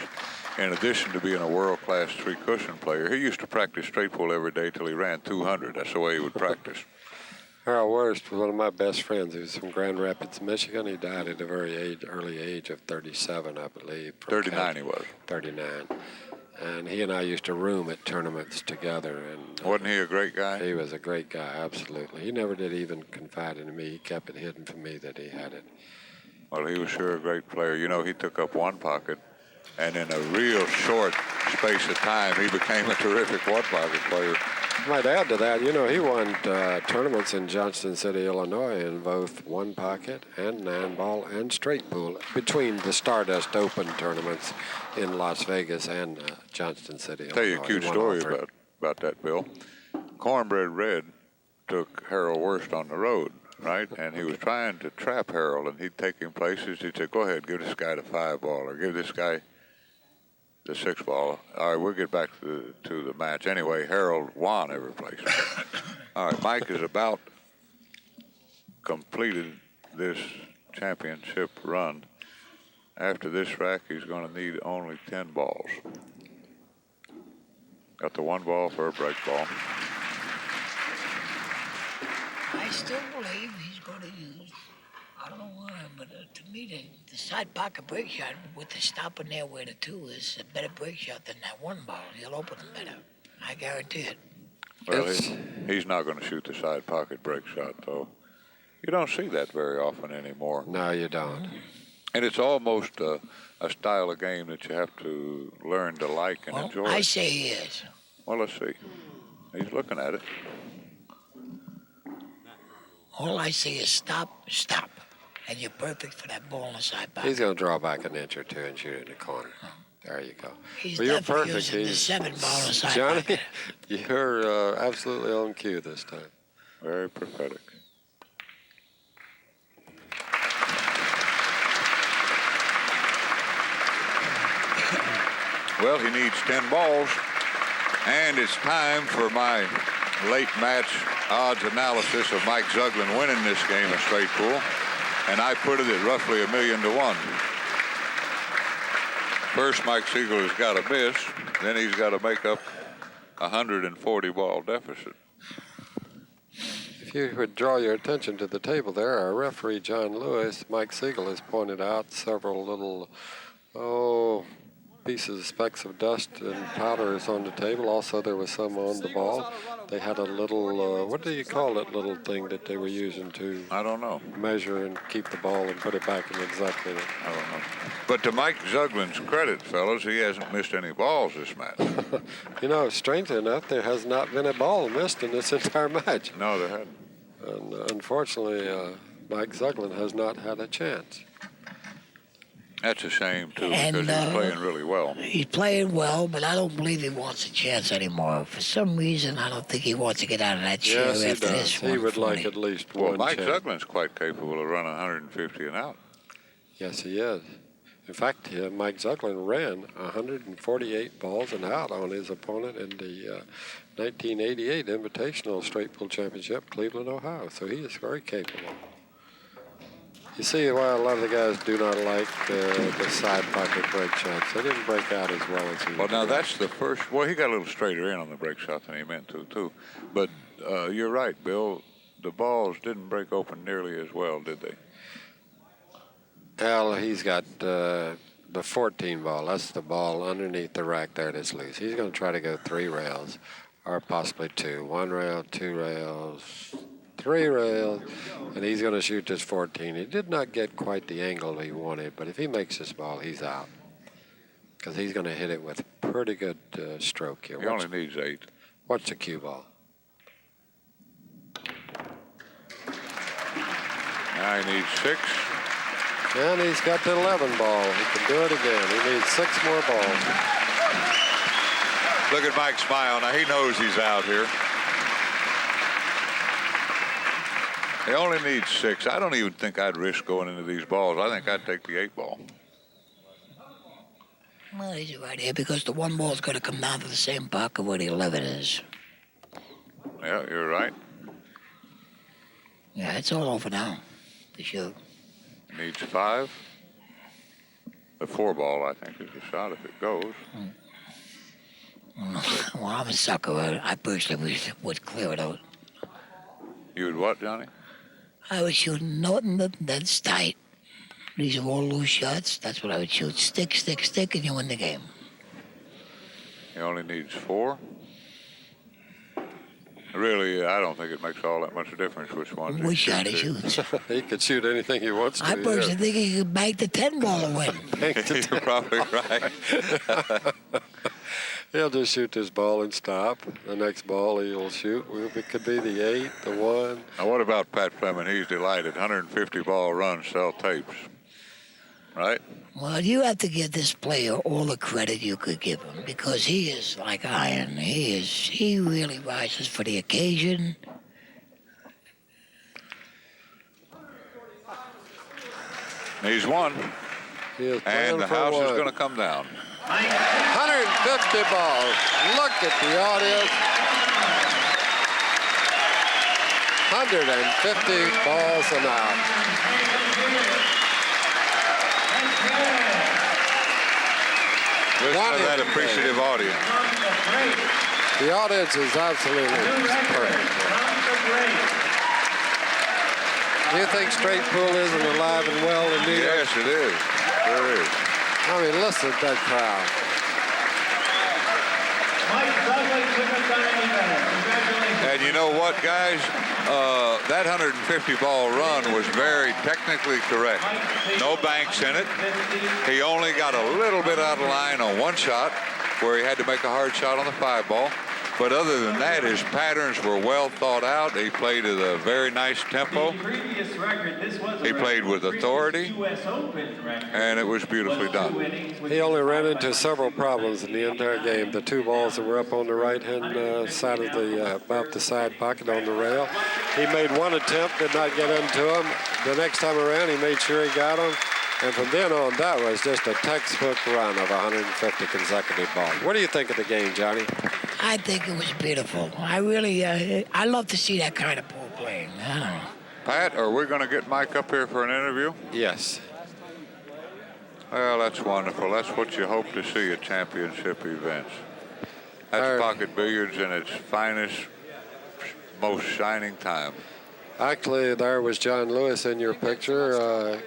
in addition to being a world-class three-cushion player, he used to practice straight pull every day till he ran 200. That's the way he would practice. Harold Worst was one of my best friends. He was from Grand Rapids, Michigan. He died at a very early age of 37, I believe. 39 he was. 39. And he and I used to room at tournaments together. And Wasn't he a great guy? He was a great guy, absolutely. He never did even confide in me. He kept it hidden from me that he had it. Well, he was sure a great player. You know, he took up one pocket, and in a real short space of time, he became a terrific one-pocket player. I might add to that, he won tournaments in Johnston City, Illinois, in both one pocket and 9-ball and straight pool between the Stardust Open tournaments in Las Vegas and Johnston City, I'll tell you a Illinois. cute story about that, Bill. Cornbread Red took Harold Worst on the road, right? And he was trying to trap Harold, and he'd take him places. He'd say, go ahead, give this guy the 5-ball, or give this guy the 6-ball. All right, we'll get back to the match. Anyway, Harold won every place. All right, Mike is about completed this championship run. After this rack, he's going to need only 10 balls. Got the 1 ball for a break ball. I still believe he's going to use, I don't know why, but to me, the side pocket break shot with the stop in there where the 2 is a better break shot than that 1 ball. He'll open it better. I guarantee it. Well, he's not going to shoot the side pocket break shot, though. You don't see that very often anymore. No, you don't. And it's almost a style of game that you have to learn to like and enjoy. I say he is. Well, let's see. He's looking at it. All I see is stop. And you're perfect for that ball in the side pocket. He's going to draw back an inch or 2 and shoot it in the corner. There you go. He's Well, you're definitely perfect. using the 7 ball in the side Johnny, pocket. you're absolutely on cue this time. Very prophetic. Well, he needs 10 balls, and it's time for my late match odds analysis of Mike Zuglan winning this game of straight pool, and I put it at roughly 1,000,000 to 1. First, Mike Sigel has got to miss, then he's got to make up a 140-ball deficit. If you would draw your attention to the table there, our referee, John Lewis, Mike Sigel, has pointed out several little, pieces of specks of dust and powders on the table. Also, there was some on the ball. They had a little, what do you call that little thing that they were using to I don't know. measure and keep the ball and put it back in exactly? I don't know. But to Mike Zuglan's credit, fellas, he hasn't missed any balls this match. You know, strangely enough, there has not been a ball missed in this entire match. No, there hadn't. And unfortunately, Mike Zuglan has not had a chance. That's a shame, too, And, because he's playing really well. He's playing well, but I don't believe he wants a chance anymore. For some reason, I don't think he wants to get out of that chair Yes, he after does. this He would 140. like at least Well, one Mike chance. Zuglan's quite capable of running 150 and out. Yes, he is. In fact, Mike Zuglan ran 148 balls and out on his opponent in the 1988 Invitational Straight Pool Championship, Cleveland, Ohio. So he is very capable. You see why a lot of the guys do not like the side pocket break shots. They didn't break out as well as he Well, now did. that's the first. Well, he got a little straighter in on the break shot than he meant to, too. But you're right, Bill. The balls didn't break open nearly as well, did they? Well, he's got the 14 ball. That's the ball underneath the rack there that's loose. He's going to try to go 3 rails, or possibly 2. 1 rail, 2 rails, 3 rails, and he's going to shoot this 14. He did not get quite the angle he wanted, but if he makes this ball, he's out. Because he's going to hit it with pretty good stroke here. He only needs 8. What's the cue ball? Now he needs 6. And he's got the 11 ball. He can do it again. He needs 6 more balls. Look at Mike smile. Now he knows he's out here. He only needs 6. I don't even think I'd risk going into these balls. I think I'd take the 8 ball. Well, he's right here because the 1 ball is going to come down to the same pocket where the 11 is. Yeah, you're right. Yeah, it's all over now, for sure. Needs 5. The 4 ball, I think, is the shot if it goes. Well, I'm a sucker. I personally would clear it out. You would what, Johnny? I would shoot nothing that's tight. These are all loose shots. That's what I would shoot. Stick, stick, stick, and you win the game. He only needs 4. Really, I don't think it makes all that much difference which one. Which shot he shoots. He could shoot anything he wants to. I personally think he could bank the 10 ball and win. You're probably right. He'll just shoot this ball and stop. The next ball he'll shoot. It could be the 8, the 1. Now, what about Pat Fleming? He's delighted. 150 ball runs, sell tapes. Right? Well, you have to give this player all the credit you could give him because he is like iron. He really rises for the occasion. He's won. He is And the playing for house is one. going to come down. 150 balls. Look at the audience. 150 balls an out. Listen to that appreciative audience. The audience is absolutely perfect. Do you think straight pool isn't alive and well in New York? Yes, it is. There is. I mean, listen to that crowd. Mike Zuglan couldn't have done any better. Congratulations. And you know what, guys? That 150 ball run was very technically correct. No banks in it. He only got a little bit out of line on 1 shot where he had to make a hard shot on the 5 ball. But other than that, his patterns were well thought out. He played at a very nice tempo. The previous record, this was a He played with record. authority. U.S. Open record. And it was beautifully Was 2 done. innings with He only ran into 5 several problems in the entire game. The 2 balls that were up on the right-hand side of the, above the side pocket on the rail. He made 1 attempt, did not get into him. The next time around, he made sure he got him. And from then on, that was just a textbook run of 150 consecutive balls. What do you think of the game, Johnny? I think it was beautiful. I really, I love to see that kind of pool playing. I don't know. Pat, are we going to get Mike up here for an interview? Yes. Well, that's wonderful. That's what you hope to see at championship events. That's Our- pocket billiards in its finest, most shining time. Actually, there was John Lewis in your picture.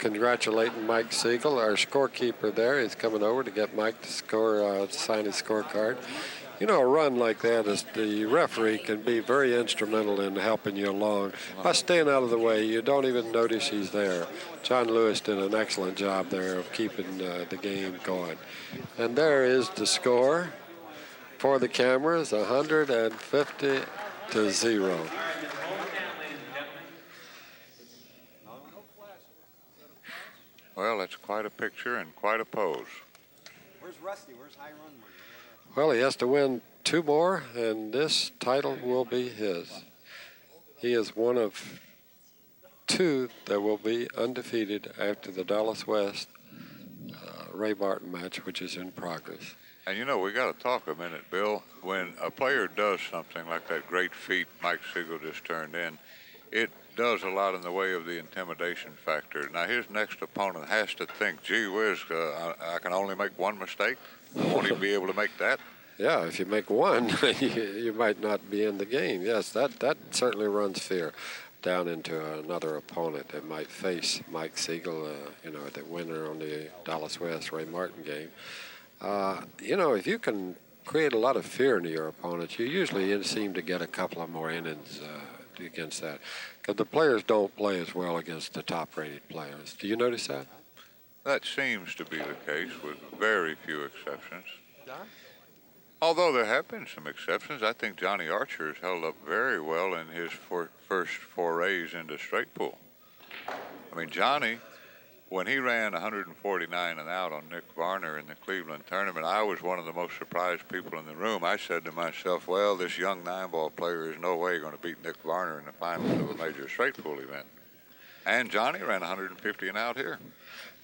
congratulating Mike Sigel, our scorekeeper there. He's coming over to get Mike to score, to sign his scorecard. You know, a run like that, is the referee can be very instrumental in helping you along. By staying out of the way, you don't even notice he's there. John Lewis did an excellent job there of keeping the game going. And there is the score for the cameras, 150 to 0. Well, that's quite a picture and quite a pose. Where's Rusty? Where's High Run Money? Well, he has to win 2 more, and this title will be his. He is one of 2 that will be undefeated after the Dallas West Ray Martin match, which is in progress. And you know, we got to talk a minute, Bill. When a player does something like that great feat Mike Sigel just turned in, it does a lot in the way of the intimidation factor. Now, his next opponent has to think, gee whiz, I can only make one mistake. I won't even be able to make that. Yeah, if you make one, you might not be in the game. Yes, that certainly runs fear down into another opponent that might face Mike Sigel, the winner on the Dallas West Ray Martin game. If you can create a lot of fear into your opponents, you usually seem to get a couple of more innings against that. Because the players don't play as well against the top-rated players. Do you notice that? That seems to be the case with very few exceptions. Although there have been some exceptions, I think Johnny Archer has held up very well in his first forays into straight pool. I mean, Johnny, when he ran 149 and out on Nick Varner in the Cleveland tournament, I was one of the most surprised people in the room. I said to myself, well, this young 9-ball player is no way going to beat Nick Varner in the finals of a major straight pool event. And Johnny ran 150 and out here.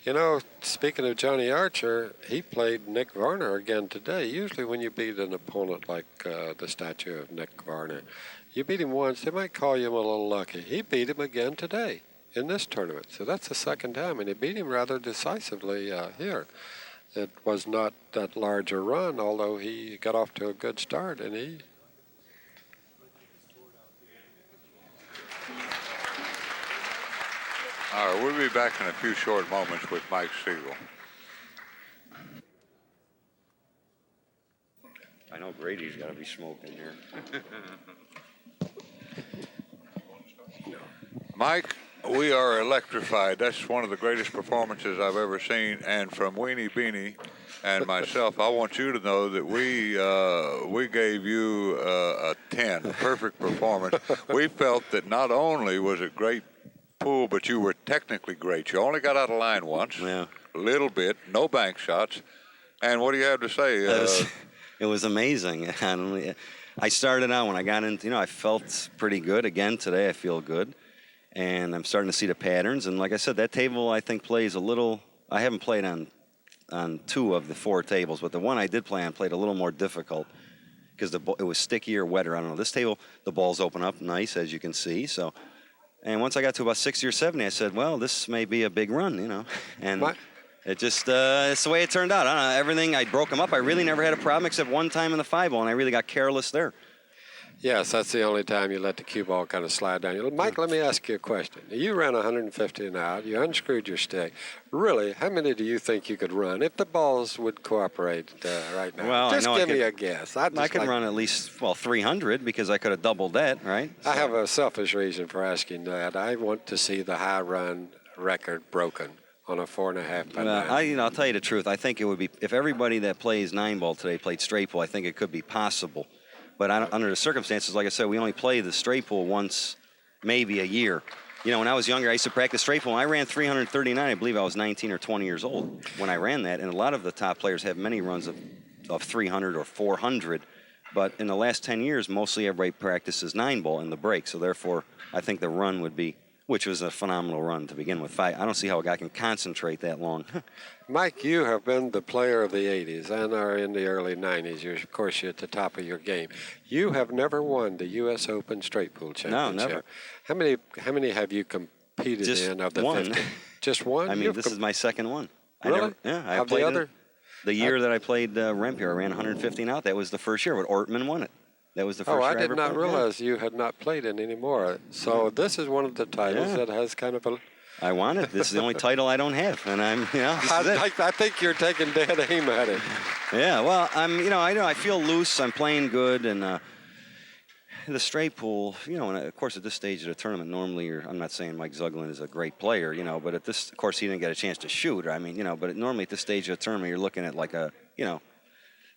You know, speaking of Johnny Archer, he played Nick Varner again today. Usually when you beat an opponent like the statue of Nick Varner, you beat him once, they might call you a little lucky. He beat him again today in this tournament. So that's the second time, and he beat him rather decisively here. It was not that large a run, although he got off to a good start, and he... All right, we'll be back in a few short moments with Mike Sigel. I know Grady's got to be smoking here. Mike, we are electrified. That's one of the greatest performances I've ever seen. And from Weenie Beanie and myself, I want you to know that we gave you a 10, a perfect performance. We felt that not only was it great pool, but you were technically great. You only got out of line once, a little bit, no bank shots. And what do you have to say? It was amazing. I started out when I got into, I felt pretty good. Again, today I feel good. And I'm starting to see the patterns. And like I said, that table I think plays a little, I haven't played on 2 of the 4 tables, but the one I did play on played a little more difficult because it was stickier, wetter. I don't know. This table, the balls open up nice, as you can see. So, and once I got to about 60 or 70, I said, well, this may be a big run, And it just, it's the way it turned out. I don't know, everything, I broke them up. I really never had a problem except one time in the 5-ball, and I really got careless there. Yes, that's the only time you let the cue ball kind of slide down. Mike, let me ask you a question. You ran 150 and out. You unscrewed your stick. Really, how many do you think you could run if the balls would cooperate right now? Well, just give me a guess. I could run at least, 300 because I could have doubled that, right? So. I have a selfish reason for asking that. I want to see the high run record broken on a 4.5 by 9. I'll tell you the truth. I think it would be, if everybody that plays 9-ball today played straight pool, I think it could be possible. But under the circumstances, like I said, we only play the straight pool once, maybe a year. When I was younger, I used to practice straight pool. I ran 339. I believe I was 19 or 20 years old when I ran that. And a lot of the top players have many runs of 300 or 400. But in the last 10 years, mostly everybody practices 9-ball in the break. So therefore, I think the run would be, which was a phenomenal run to begin with. I don't see how a guy can concentrate that long. Mike, you have been the player of the 80s and are in the early 90s. Of course, you're at the top of your game. You have never won the U.S. Open straight pool championship. No, never. How many have you competed in of the one. 50? Just one? I mean, this is my second one. Really? I of played the other? The year that I played Rempe, I ran 150 and out. That was the first year, but Ortman won it. That was the first year I did not played. realize you had not played in anymore. So this is one of the titles that has kind of I want it. This is the only title I don't have, and this is it. I think you're taking dead aim at it. Yeah, well, I feel loose. I'm playing good, and the straight pool, and of course at this stage of the tournament, normally, I'm not saying Mike Zuglan is a great player, but at this, of course, he didn't get a chance to shoot. But normally at this stage of the tournament, you're looking at like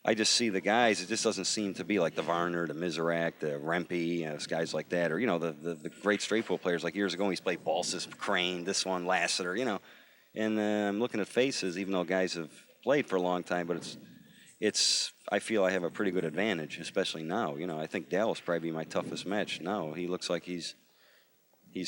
I just see the guys. It just doesn't seem to be like the Varner, the Miserak, the Rempe, guys like that, or the great straight pool players. Like years ago, he's played Balsas, Crane, this one, Lassiter, And I'm looking at faces, even though guys have played for a long time, but it's. I feel I have a pretty good advantage, especially now. I think Dallas probably be my toughest match now. He looks like he's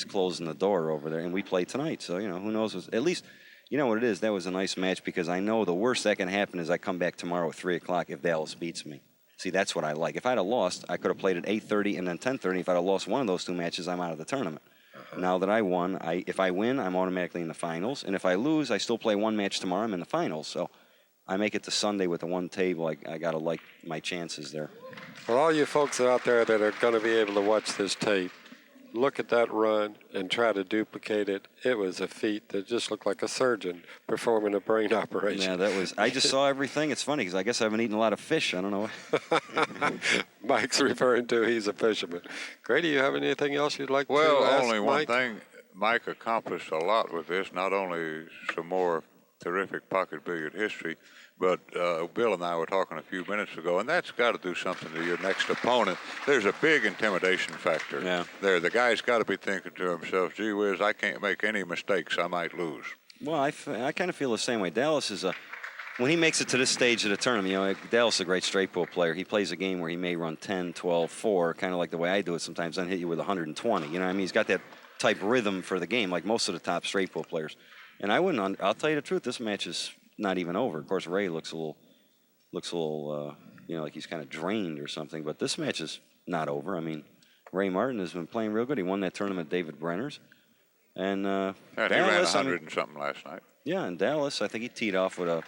closing the door over there, and we play tonight. So who knows? At least. You know what it is? That was a nice match because I know the worst that can happen is I come back tomorrow at 3 o'clock if Dallas beats me. See, that's what I like. If I'd have lost, I could have played at 8:30 and then 10:30. If I'd have lost one of those two matches, I'm out of the tournament. Now that I won, if I win, I'm automatically in the finals. And if I lose, I still play one match tomorrow. I'm in the finals. So I make it to Sunday with the one table. I got to like my chances there. For all you folks out there that are going to be able to watch this tape, look at that run and try to duplicate it. It was a feat that just looked like a surgeon performing a brain operation. Yeah, I just saw everything. It's funny because I guess I haven't eaten a lot of fish. I don't know. Mike's referring to he's a fisherman. Grady, you have anything else you'd like to ask Well, Mike? only one thing. Mike accomplished a lot with this, not only some more terrific pocket billiard history, but Bill and I were talking a few minutes ago, and that's got to do something to your next opponent. There's a big intimidation factor there. The guy's got to be thinking to himself, gee whiz, I can't make any mistakes. I might lose. Well, I kind of feel the same way. Dallas is when he makes it to this stage of the tournament, Dallas is a great straight pool player. He plays a game where he may run 10, 12, 4, kind of like the way I do it sometimes, and hit you with 120. He's got that type rhythm for the game, like most of the top straight pool players. And I'll tell you the truth, this match is not even over. Of course, Ray looks a little, like he's kind of drained or something. But this match is not over. Ray Martin has been playing real good. He won that tournament, David Brenner's. And Dallas, he ran 100 and something last night. Yeah, in Dallas, I think he teed off with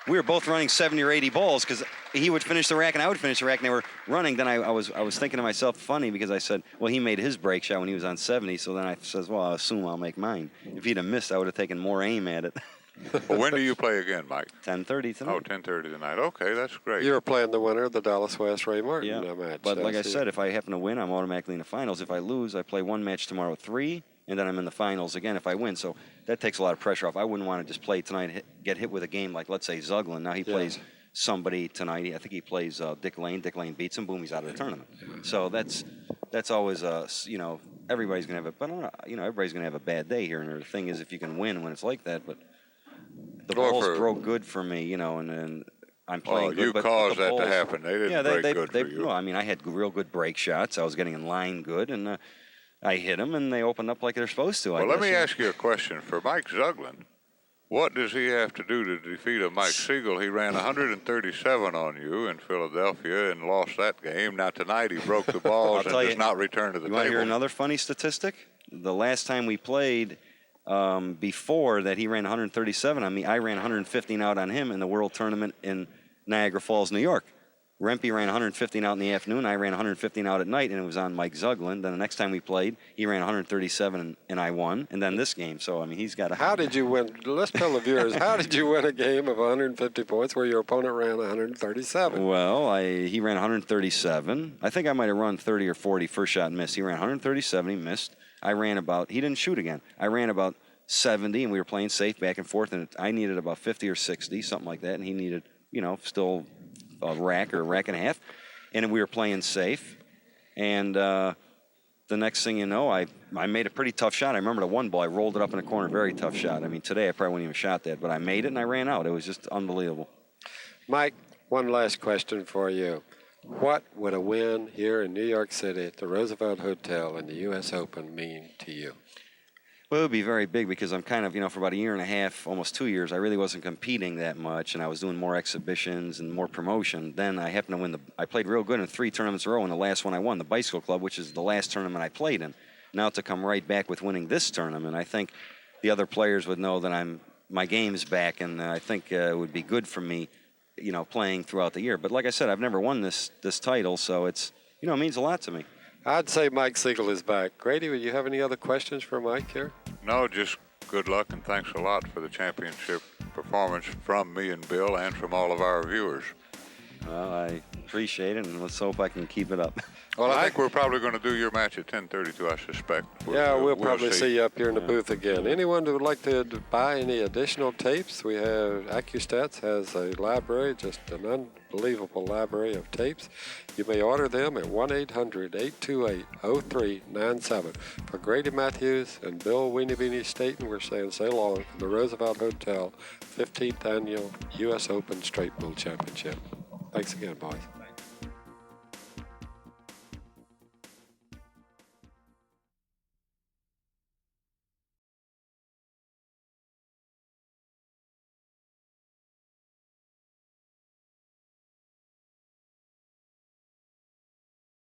we were both running 70 or 80 balls because he would finish the rack and I would finish the rack, and they were running. Then I was thinking to myself, funny, because I said, well, he made his break shot when he was on 70, so then I says, well, I assume I'll make mine. If he'd have missed, I would have taken more aim at it. Well, when do you play again, Mike? 10:30 tonight. Oh, 10:30 tonight. Okay, that's great. You're playing the winner of the Dallas West Ray Martin match. But like I said, if I happen to win, I'm automatically in the finals. If I lose, I play one match tomorrow at 3, and then I'm in the finals again if I win. So that takes a lot of pressure off. I wouldn't want to just play tonight, get hit with a game like, let's say, Zuglan. Now he plays somebody tonight. I think he plays Dick Lane. Dick Lane beats him. Boom, he's out of the tournament. So that's always everybody's gonna have everybody's gonna have a bad day here. And the thing is, if you can win when it's like that, but the balls broke good for me, and then I'm playing good. You caused that to happen. They didn't break good for you. Well, I had real good break shots. I was getting in line good, and I hit them, and they opened up like they're supposed to. Well, let me ask you a question. For Mike Zuglan, what does he have to do to defeat a Mike Sigel? He ran 137 on you in Philadelphia and lost that game. Now, tonight he broke the balls and does not return to the table. You want to hear another funny statistic? The last time we played, before that, he ran 137 on me. I ran 115 out on him in the World Tournament in Niagara Falls, New York. Rempe ran 115 out in the afternoon. I ran 115 out at night, and it was on Mike Zuglan. Then the next time we played, he ran 137, and I won. And then this game. So, he's got a... How did you win? Let's tell the viewers, how did you win a game of 150 points where your opponent ran 137? Well, he ran 137. I think I might have run 30 or 40 first shot and missed. He ran 137. He missed. He didn't shoot again. I ran about 70, and we were playing safe back and forth, and I needed about 50 or 60, something like that, and he needed, still a rack or a rack and a half, and we were playing safe. And the next thing you know, I made a pretty tough shot. I remember the one ball, I rolled it up in the corner, very tough shot. Today I probably wouldn't even shot that, but I made it and I ran out. It was just unbelievable. Mike, one last question for you. What would a win here in New York City at the Roosevelt Hotel in the U.S. Open mean to you? Well, it would be very big because I'm kind of, for about a year and a half, almost 2 years, I really wasn't competing that much, and I was doing more exhibitions and more promotion. Then I happened to win I played real good in 3 tournaments in a row, and the last one I won, the Bicycle Club, which is the last tournament I played in. Now to come right back with winning this tournament, I think the other players would know that my game's back, and I think it would be good for me, playing throughout the year. But like I said, I've never won this title, so it's, it means a lot to me. I'd say Mike Sigel is back. Grady, would you have any other questions for Mike here? No, just good luck, and thanks a lot for the championship performance from me and Bill and from all of our viewers. Well, I appreciate it, and let's hope I can keep it up. Well, I think we're probably going to do your match at 10:32, I suspect. We'll probably see you up here in the booth again. Anyone who would like to buy any additional tapes, we have Accu-Stats has a library, just an unbelievable library of tapes. You may order them at 1-800-828-0397. For Grady Mathews and Bill Weenie Beanie Staten, we're saying so long from the Roosevelt Hotel, 15th Annual U.S. Open Straight Bull Championship. Thanks again, boys.